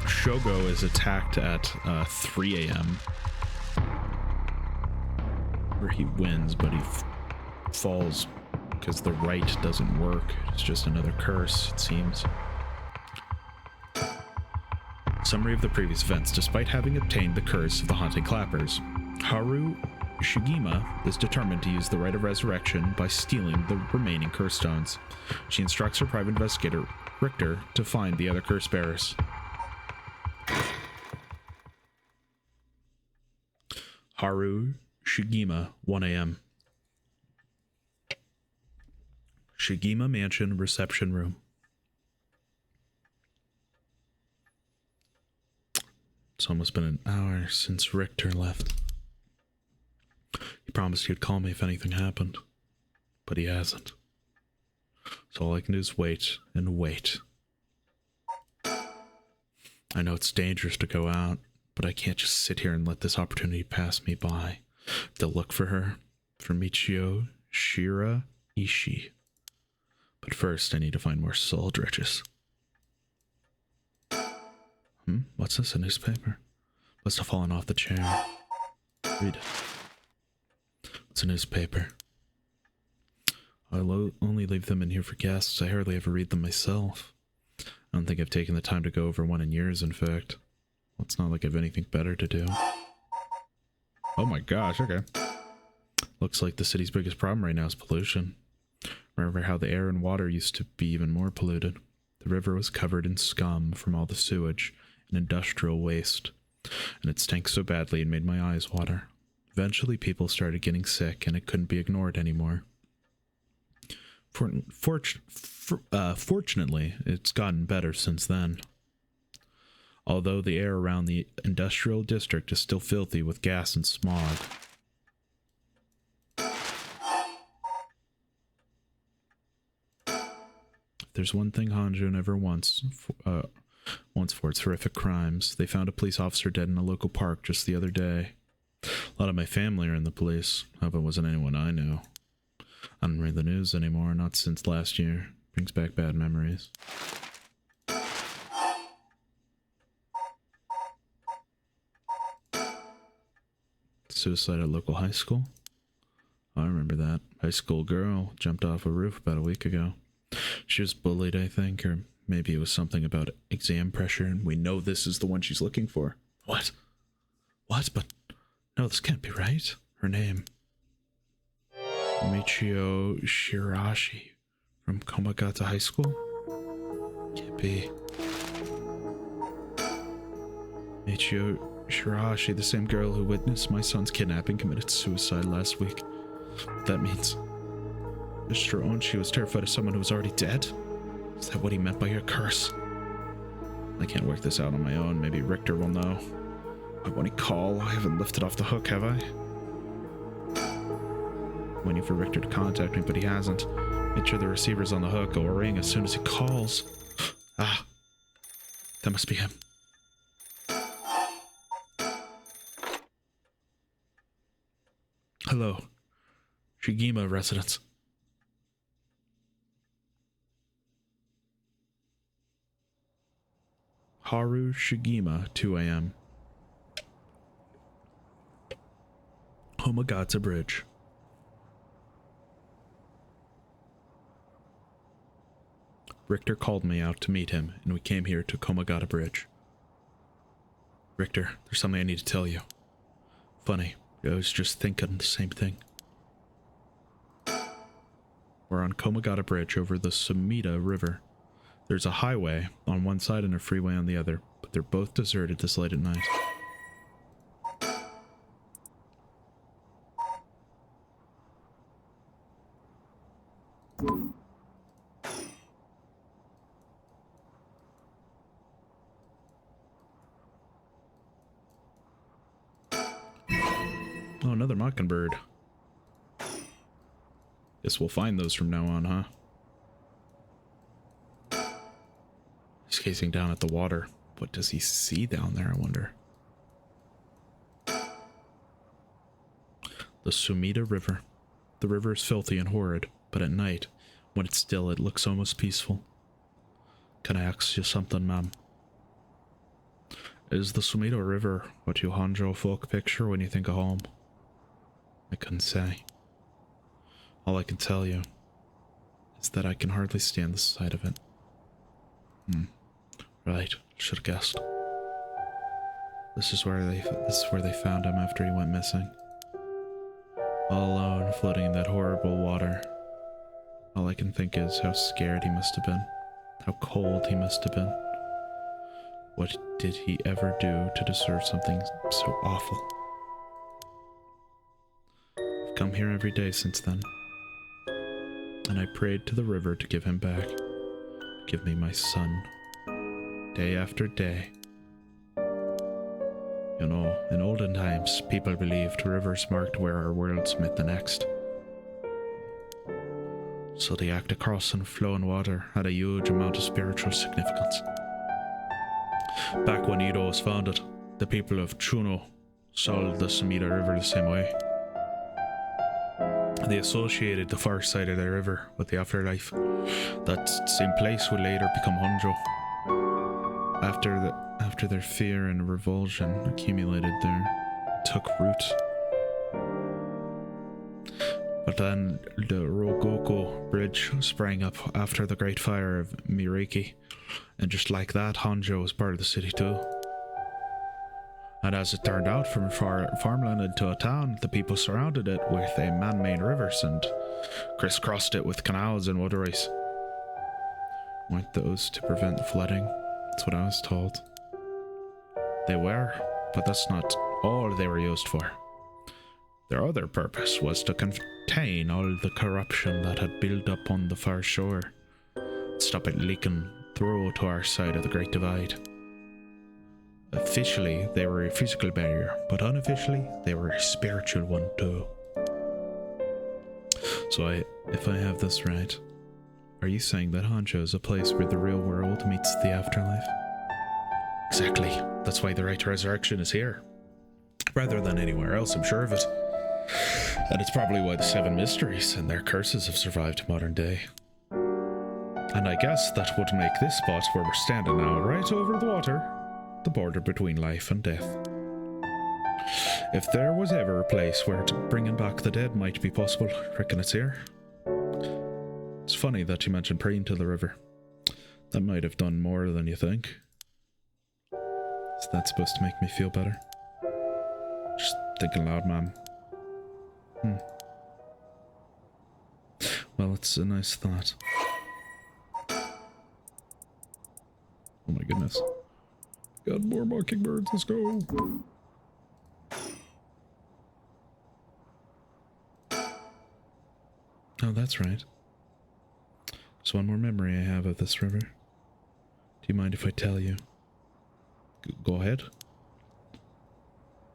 Shogo is attacked at 3 a.m. where he wins, but he falls because the right doesn't work. It's just another curse, it seems. Summary of the previous events. Despite having obtained the curse of the haunted clappers, Haru Shigima is determined to use the rite of resurrection by stealing the remaining curse stones. She instructs her private investigator, Richter, to find the other curse bearers. Haru Shigima, 1 a.m. Shigima Mansion reception room. It's almost been an hour since Richter left. He promised he'd call me if anything happened, but he hasn't. So all I can do is wait and wait. I know it's dangerous to go out, but I can't just sit here and let this opportunity pass me by. They'll look for her, for Michio Shiraishi. But first, I need to find more soul dredges. What's this? A newspaper? Must have fallen off the chair. Read it. It's a newspaper. I'll only leave them in here for guests. I hardly ever read them myself. I don't think I've taken the time to go over one in years, in fact. Well, it's not like I have anything better to do. Oh my gosh, okay. Looks like the city's biggest problem right now is pollution. Remember how the air and water used to be even more polluted? The river was covered in scum from all the sewage and industrial waste, and it stank so badly it made my eyes water. Eventually people started getting sick and it couldn't be ignored anymore. Fortunately, it's gotten better since then. Although the air around the industrial district is still filthy with gas and smog. If there's one thing Honjo never wants for its horrific crimes, they found a police officer dead in a local park just the other day. A lot of my family are in the police. Hope it wasn't anyone I knew. I don't read the news anymore, not since last year. Brings back bad memories. Suicide at local high school? I remember that. High school girl jumped off a roof about a week ago. She was bullied, I think, or maybe it was something about exam pressure, and we know this is the one she's looking for. What? What? But no, this can't be right. Her name. Michio Shiraishi from Komagata High School? Can't be. Michio Shiraishi, the same girl who witnessed my son's kidnapping, committed suicide last week. That means Mr. Onshi was terrified of someone who was already dead? Is that what he meant by your curse? I can't work this out on my own. Maybe Richter will know. Won't he call? I haven't lifted off the hook, have I? Waiting for Richter to contact me, but he hasn't. Make sure the receiver's on the hook. It'll ring as soon as he calls. Ah, that must be him. Hello, Shigima residence. Haru Shigima, 2 a.m. Homagata Bridge. Richter called me out to meet him, and we came here to Komagata Bridge. Richter, there's something I need to tell you. Funny, I was just thinking the same thing. We're on Komagata Bridge over the Sumida River. There's a highway on one side and a freeway on the other, but they're both deserted this late at night. Oh, another mockingbird. Guess we'll find those from now on, huh? He's gazing down at the water. What does he see down there, I wonder? The Sumida River. The river is filthy and horrid, but at night, when it's still, it looks almost peaceful. Can I ask you something, ma'am? Is the Sumida River what you Honjo folk picture when you think of home? I couldn't say. All I can tell you is that I can hardly stand the sight of it. Right, should have guessed. This is where they found him after he went missing. All alone, floating in that horrible water. All I can think is how scared he must have been. How cold he must have been. What did he ever do to deserve something so awful? I've come here every day since then. And I prayed to the river to give him back. Give me my son. Day after day. You know, in olden times, people believed rivers marked where our worlds met the next. So the act of crossing flowing water had a huge amount of spiritual significance. Back when Edo was founded, the people of Chuno saw the Sumida River the same way. They associated the far side of the river with the afterlife. That same place would later become Honjo. After their fear and revulsion accumulated there, took root. But then the Rogoko Bridge sprang up after the Great Fire of Mireki, and just like that, Honjo was part of the city too. And as it turned out, from farmland into a town, the people surrounded it with a man-made rivers and crisscrossed it with canals and waterways. Weren't those to prevent flooding? That's what I was told. They were, but that's not all they were used for. Their other purpose was to contain all the corruption that had built up on the far shore, stop it leaking through to our side of the Great Divide. Officially, they were a physical barrier, but unofficially, they were a spiritual one too. So if I have this right, are you saying that Honjo is a place where the real world meets the afterlife? Exactly. That's why the right to resurrection is here. Rather than anywhere else, I'm sure of it. And it's probably why the Seven Mysteries and their curses have survived to modern day. And I guess that would make this spot where we're standing now, right over the water, the border between life and death. If there was ever a place where bringing back the dead might be possible, I reckon it's here. It's funny that you mentioned praying to the river. That might have done more than you think. Is that supposed to make me feel better? Just thinking loud, man. Well, it's a nice thought. Oh my goodness. Got more mockingbirds, let's go. Oh, that's right. There's one more memory I have of this river. Do you mind if I tell you? Go ahead.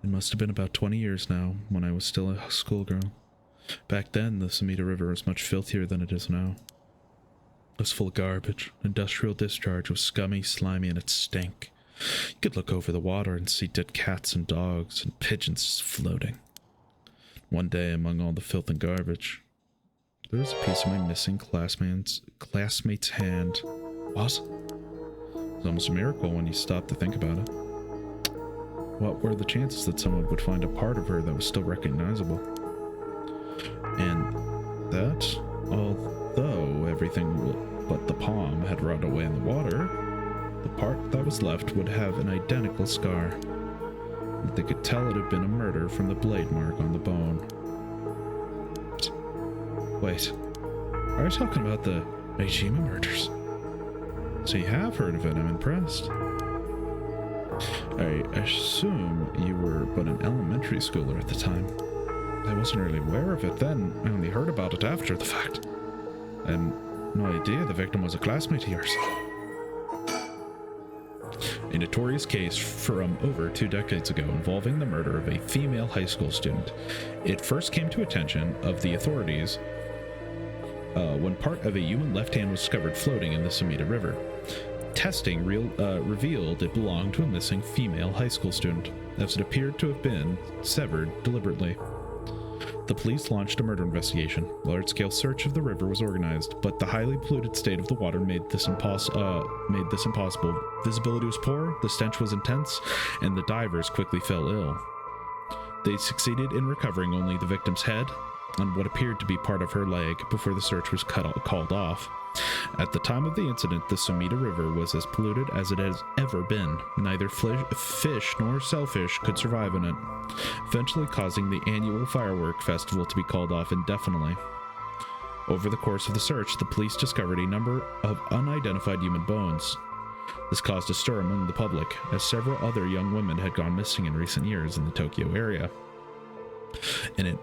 It must have been about 20 years now, when I was still a schoolgirl. Back then, the Sumida River was much filthier than it is now. It was full of garbage. Industrial discharge was scummy, slimy, and it stank. You could look over the water and see dead cats and dogs and pigeons floating. One day, among all the filth and garbage, there was a piece of my missing classmate's hand. What? It's almost a miracle when you stop to think about it. What were the chances that someone would find a part of her that was still recognizable? And that, although everything but the palm had rotted away in the water, the part that was left would have an identical scar. They could tell it had been a murder from the blade mark on the bone. Wait, are you talking about the Aishima murders? So you have heard of it, I'm impressed. I assume you were but an elementary schooler at the time. I wasn't really aware of it then, I only heard about it after the fact. I had no idea the victim was a classmate of yours. A notorious case from over 2 decades ago involving the murder of a female high school student. It first came to attention of the authorities when part of a human left hand was discovered floating in the Sumida River. Testing revealed it belonged to a missing female high school student, as it appeared to have been severed deliberately. The police launched a murder investigation. Large-scale search of the river was organized, but the highly polluted state of the water made this impossible. Visibility was poor, the stench was intense, and the divers quickly fell ill. They succeeded in recovering only the victim's head and what appeared to be part of her leg before the search was called off. At the time of the incident, the Sumida River was as polluted as it has ever been. Neither fish nor shellfish could survive in it, eventually causing the annual firework festival to be called off indefinitely. Over the course of the search, the police discovered a number of unidentified human bones. This caused a stir among the public, as several other young women had gone missing in recent years in the Tokyo area. And it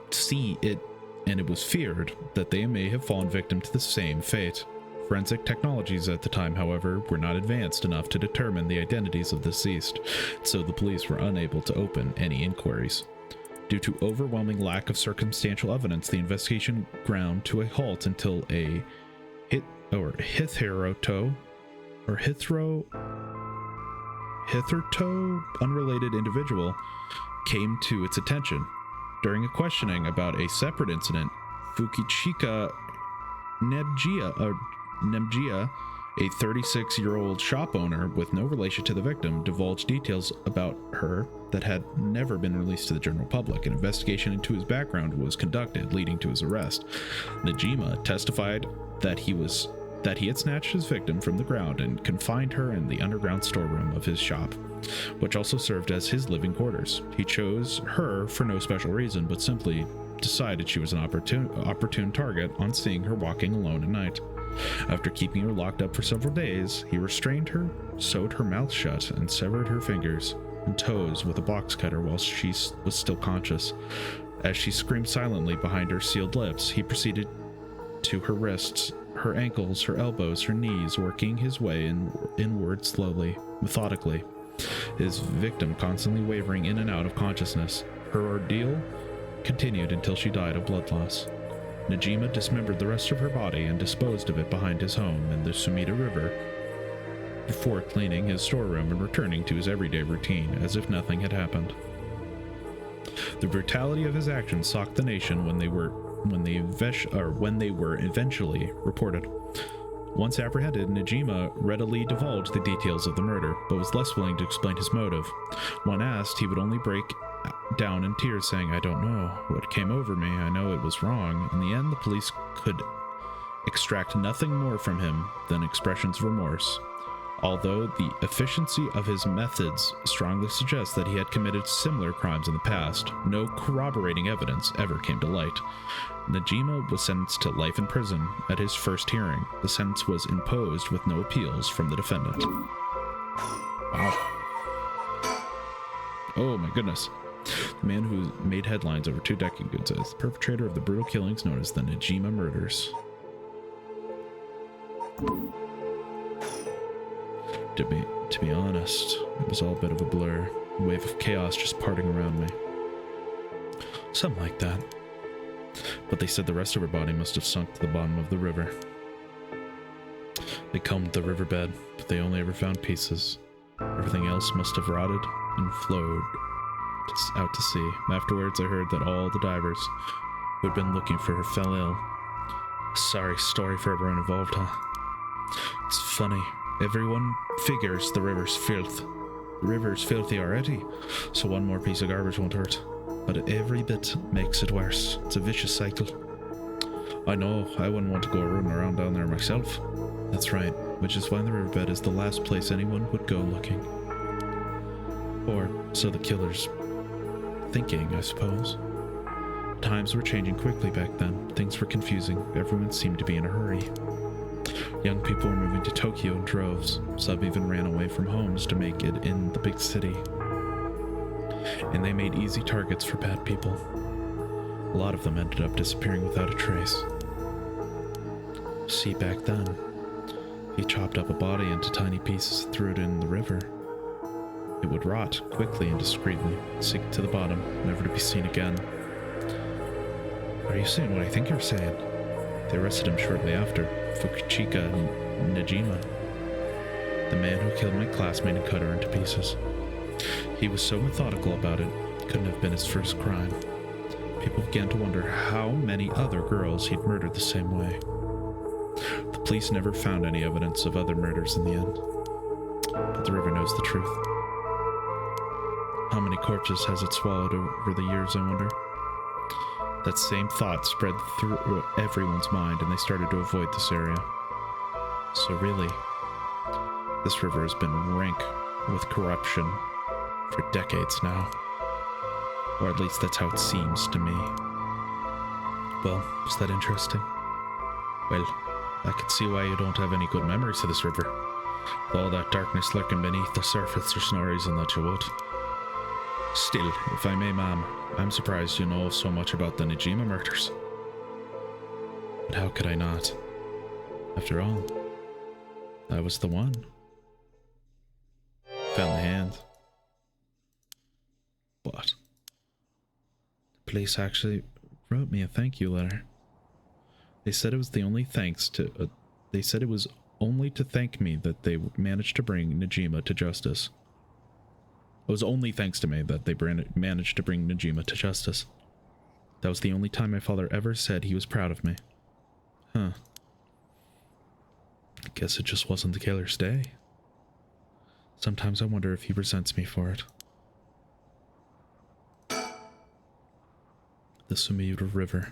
was feared that they may have fallen victim to the same fate. Forensic technologies at the time, however, were not advanced enough to determine the identities of the deceased, so the police were unable to open any inquiries. Due to overwhelming lack of circumstantial evidence, the investigation ground to a halt until a hitherto unrelated individual came to its attention. During a questioning about a separate incident, Fukichika Nebgia, a 36-year-old shop owner with no relation to the victim, divulged details about her that had never been released to the general public. An investigation into his background was conducted, leading to his arrest. Najima testified that he had snatched his victim from the ground and confined her in the underground storeroom of his shop, which also served as his living quarters. He chose her for no special reason, but simply decided she was an opportune target on seeing her walking alone at night. After keeping her locked up for several days, he restrained her, sewed her mouth shut, and severed her fingers and toes with a box cutter while she was still conscious. As she screamed silently behind her sealed lips, he proceeded to her wrists, her ankles, her elbows, her knees, working his way inward slowly, methodically, his victim constantly wavering in and out of consciousness. Her ordeal continued until she died of blood loss. Najima dismembered the rest of her body and disposed of it behind his home in the Sumida River before cleaning his storeroom and returning to his everyday routine as if nothing had happened. The brutality of his actions shocked the nation when they were eventually reported. Once apprehended, Najima readily divulged the details of the murder, but was less willing to explain his motive. When asked, he would only break down in tears, saying, "I don't know what came over me. I know it was wrong." In the end, the police could extract nothing more from him than expressions of remorse, although the efficiency of his methods strongly suggests that he had committed similar crimes in the past. No corroborating evidence ever came to light. Najima was sentenced to life in prison at his first hearing. The sentence was imposed with no appeals from the defendant. Wow. Oh my goodness. The man who made headlines over 2 decades as the perpetrator of the brutal killings known as the Najima murders. To be honest, it was all a bit of a blur. A wave of chaos just parting around me. Something like that. But they said the rest of her body must have sunk to the bottom of the river. They combed the riverbed, but they only ever found pieces. Everything else must have rotted and flowed out to sea. Afterwards, I heard that all the divers who had been looking for her fell ill. A sorry story for everyone involved, huh? It's funny. Everyone figures the river's filth. The river's filthy already, so one more piece of garbage won't hurt. But every bit makes it worse. It's a vicious cycle. I know, I wouldn't want to go rooting around down there myself. That's right, which is why the riverbed is the last place anyone would go looking. Or so the killer's thinking, I suppose. Times were changing quickly back then. Things were confusing. Everyone seemed to be in a hurry. Young people were moving to Tokyo in droves. Some even ran away from homes to make it in the big city. And they made easy targets for bad people. A lot of them ended up disappearing without a trace. See, back then, he chopped up a body into tiny pieces and threw it in the river. It would rot quickly and discreetly, sink to the bottom, never to be seen again. Are you saying what I think you're saying? They arrested him shortly after, Fukichika Najima, the man who killed my classmate and cut her into pieces. He was so methodical about it, couldn't have been his first crime. People began to wonder how many other girls he'd murdered the same way. The police never found any evidence of other murders in the end. But the river knows the truth. How many corpses has it swallowed over the years, I wonder? That same thought spread through everyone's mind, and they started to avoid this area. So really, this river has been rank with corruption for decades now. Or at least that's how it seems to me. Well, is that interesting? Well, I can see why you don't have any good memories of this river. With all that darkness lurking beneath the surface, there's no reason that you would. Still, if I may, ma'am, I'm surprised you know so much about the Najima murders. But how could I not? After all, I was the one. Found the hand. What? The police actually wrote me a thank you letter. They said it was only to thank me that they managed to bring Najima to justice. It was only thanks to me that they managed to bring Najima to justice. That was the only time my father ever said he was proud of me. Huh. I guess it just wasn't the killer's day. Sometimes I wonder if he resents me for it. The Sumida River.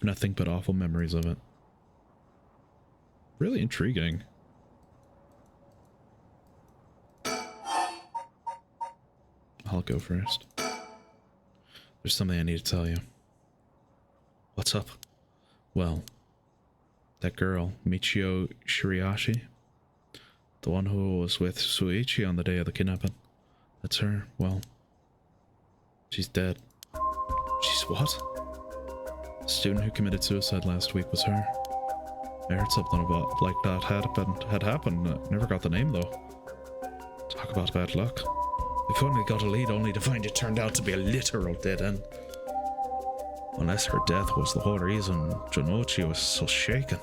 Nothing but awful memories of it. Really intriguing. I'll go first. There's something I need to tell you. What's up? Well, that girl, Michio Shiriashi, the one who was with Suichi on the day of the kidnapping, that's her. Well, she's dead. She's what? The student who committed suicide last week was her. I heard something about like that had happened. Never got the name though. Talk about bad luck. We finally got a lead only to find it turned out to be a literal dead end. Unless her death was the whole reason Jonochi was so shaken.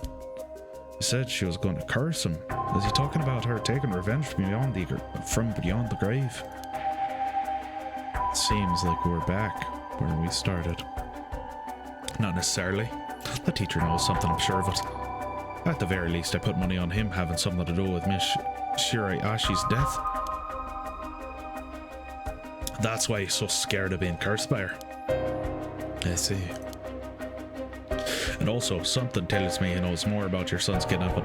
He said she was going to curse him. Was he talking about her taking revenge from beyond the grave? It seems like we're back where we started. Not necessarily. The teacher knows something, I'm sure of it. At the very least, I put money on him having something to do with Miss Shiriashi's death. That's why he's so scared of being cursed by her. I see. And also, something tells me he knows more about your son's kidnapping.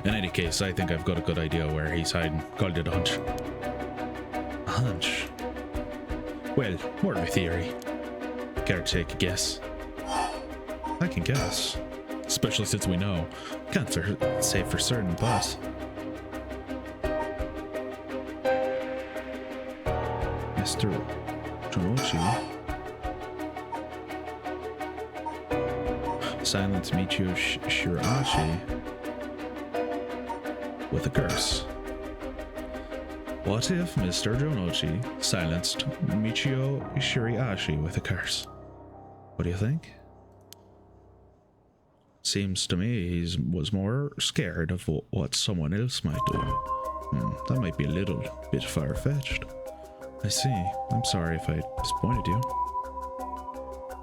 In any case, I think I've got a good idea where he's hiding. Called it a hunch. A hunch? Well, more of a theory. Care to take a guess? I can guess. Especially since we know. Can't say for certain, but... Mr. Jonochi silenced Michio Shirashi with a curse. What if Mr. Jonochi silenced Michio Shiriashi with a curse? What do you think? Seems to me he was more scared of what someone else might do. That might be a little bit far-fetched. I see. I'm sorry if I disappointed you.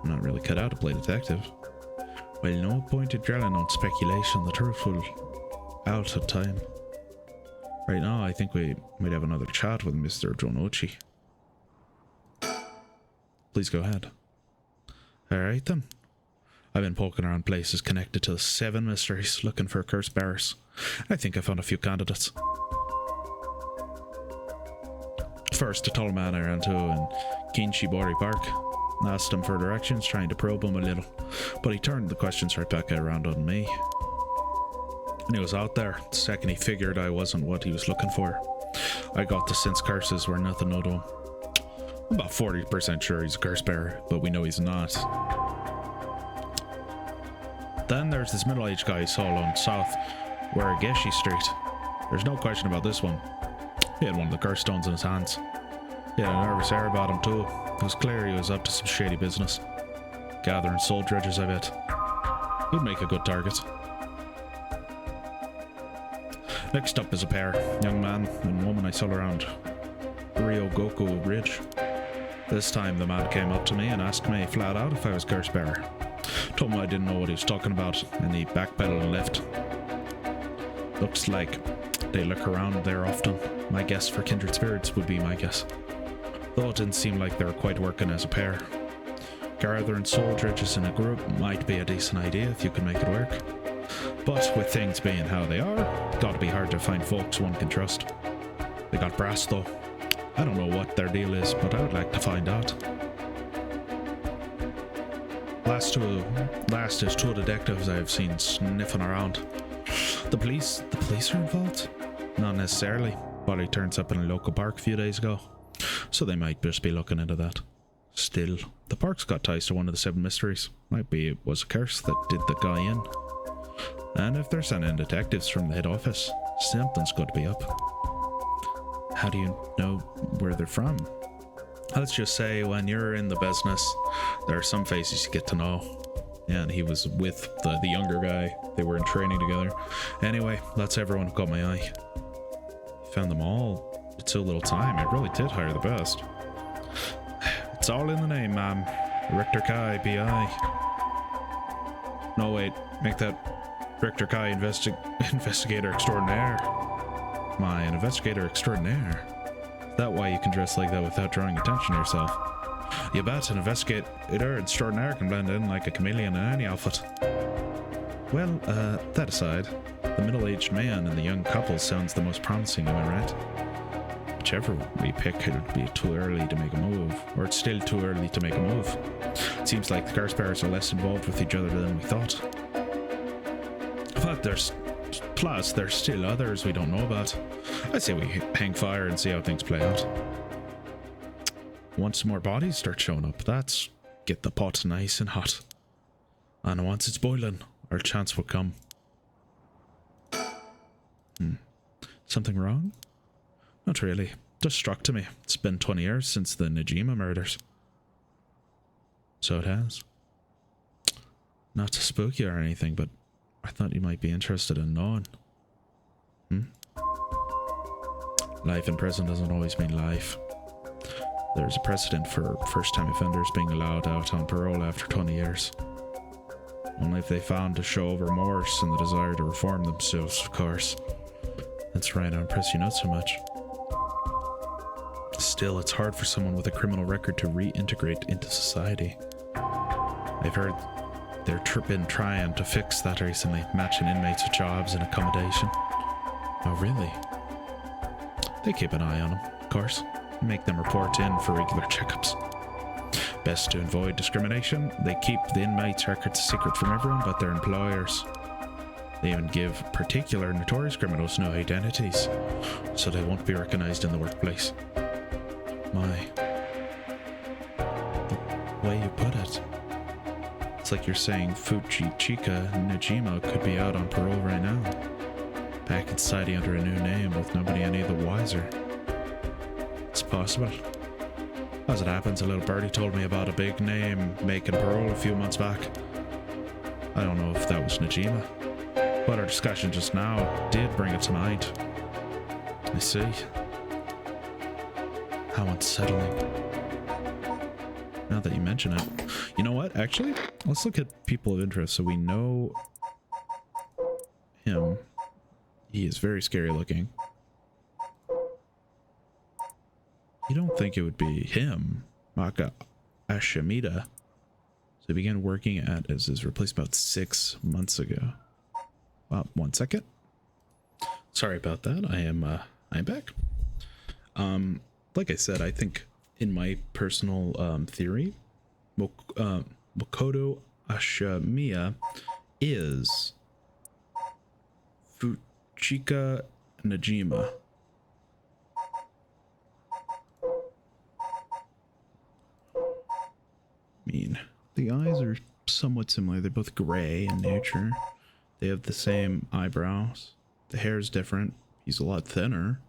I'm not really cut out to play detective. Well, no point in dwelling on speculation. The truth will out at time. Right now, I think we might have another chat with Mr. Jonochi. Please go ahead. Alright then. I've been poking around places connected to the Seven Mysteries, looking for cursed bearers. I think I found a few candidates. First, a tall man I ran to in Kinshibori Park. Asked him for directions, trying to probe him a little, but he turned the questions right back around on me. And he was out there the second he figured I wasn't what he was looking for. I got the sense curses were nothing new to him. I'm about 40% sure he's a curse bearer, but we know he's not. Then there's this middle-aged guy I saw along South Warageshi Street. There's no question about this one. He had one of the curse stones in his hands. He had a nervous air about him too. It was clear he was up to some shady business. Gathering soul dredgers, I bet. He'd make a good target. Next up is a pair, young man and woman I saw around Ryogoku Bridge. This time the man came up to me and asked me flat out if I was curse bearer. Told him I didn't know what he was talking about, and he backpedaled and left. Looks like they look around there often. My guess for kindred spirits would be my guess. Though it didn't seem like they were quite working as a pair. Gathering soul dredges in a group might be a decent idea if you can make it work. But with things being how they are, gotta be hard to find folks one can trust. They got brass though. I don't know what their deal is, but I would like to find out. Last is two detectives I have seen sniffing around. The police are involved? Not necessarily. Body turns up in a local park a few days ago, so they might just be looking into that. Still, the park's got ties to one of the Seven Mysteries. Might be it was a curse that did the guy in. And if they're sending detectives from the head office, something's got to be up. How do you know where they're from? Let's just say when you're in the business, there are some faces you get to know. Yeah, and he was with the younger guy. They were in training together. Anyway, that's everyone who caught my eye. Found them all. It's so little time. I really did hire the best. It's all in the name, ma'am. Richter Kai, B.I. No, wait. Make that Richter Kai investigator extraordinaire. My, an investigator extraordinaire? Is that why you can dress like that without drawing attention to yourself? You bet an investigator extraordinaire can blend in like a chameleon in any outfit. Well, that aside, the middle-aged man and the young couple sounds the most promising, am I right? Whichever we pick, it'll be too early to make a move, or it's still too early to make a move. It seems like the curse bearers are less involved with each other than we thought. But there's still others we don't know about. I say we hang fire and see how things play out. Once more bodies start showing up, that's get the pot nice and hot. And once it's boiling, our chance will come. Something wrong? Not really. Just struck to me. It's been 20 years since the Najima murders. So it has. Not to spook you or anything, but I thought you might be interested in knowing. Life in prison doesn't always mean life. There's a precedent for first-time offenders being allowed out on parole after 20 years. Only if they found to show remorse and the desire to reform themselves, of course. That's right, I impress you not so much. Still, it's hard for someone with a criminal record to reintegrate into society. I've heard they're been trying to fix that recently, matching inmates with jobs and accommodation. Oh, really? They keep an eye on them, of course, and make them report in for regular checkups. Best to avoid discrimination, they keep the inmates' records secret from everyone but their employers. They even give particular notorious criminals no identities, so they won't be recognized in the workplace. My, the way you put it, it's like you're saying Fujichika Najima could be out on parole right now, back in society under a new name with nobody any the wiser. It's possible. As it happens, a little birdie told me about a big name making parole a few months back. I don't know if that was Najima, but our discussion just now did bring it to mind. I see. How unsettling. Now that you mention it. You know what? Actually, let's look at people of interest so we know him. He is very scary looking. You don't think it would be him, Maka Ashimida. So he began working at as his replacement about 6 months ago. 1 second. Sorry about that. I'm back. Like I said, I think in my personal theory, Makoto Ashimiya is Fuchika Najima. I mean, the eyes are somewhat similar. They're both gray in nature. They have the same eyebrows. The hair is different. He's a lot thinner.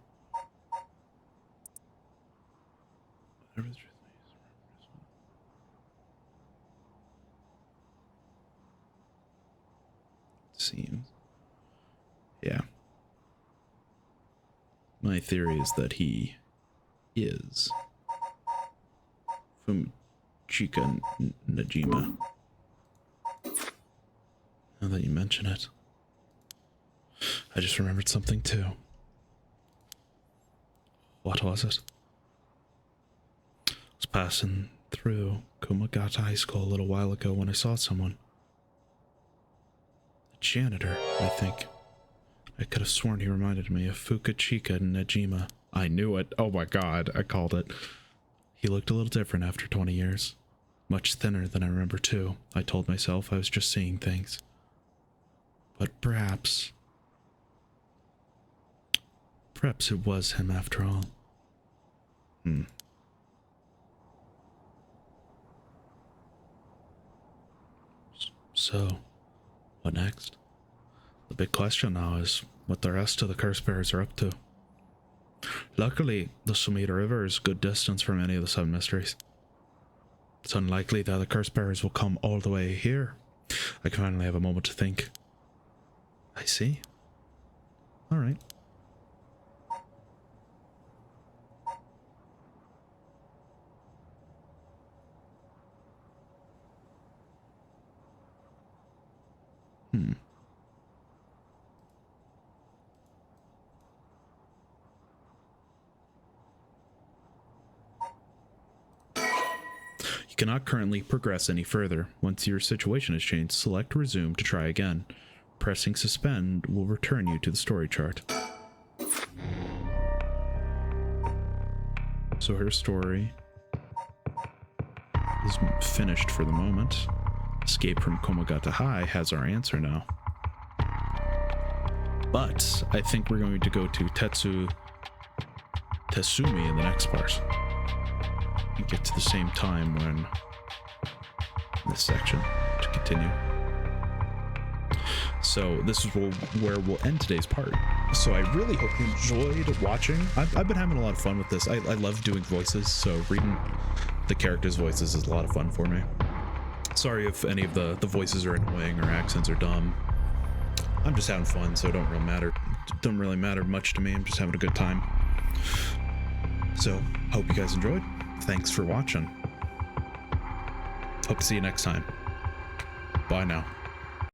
Seems. Yeah. My theory is that he is Fuchika Najima. Now that you mention it, I just remembered something too. What was it? I was passing through Kumagata High School a little while ago when I saw someone. A janitor, I think. I could have sworn he reminded me of Fukuchika Najima. I knew it. Oh my god, I called it. He looked a little different after 20 years. Much thinner than I remember too. I told myself I was just seeing things. But perhaps it was him after all. So, what next? The big question now is what the rest of the curse bearers are up to. Luckily, the Sumida River is a good distance from any of the Seven Mysteries. It's unlikely that the curse bearers will come all the way here. I can finally have a moment to think. I see. Alright. You cannot currently progress any further. Once your situation has changed, select resume to try again. Pressing suspend will return you to the story chart. So her story is finished for the moment. Escape from Komagata High has our answer now. But I think we're going to go to Tetsumi in the next part. And get to the same time when in this section to continue. So this is where we'll end today's part. So I really hope you enjoyed watching. I've been having a lot of fun with this. I love doing voices, so reading the characters' voices is a lot of fun for me. Sorry if any of the voices are annoying or accents are dumb. I'm just having fun, so it don't really matter much to me. I'm just having a good time. So hope you guys enjoyed. Thanks for watching. Hope to see you next time. Bye now.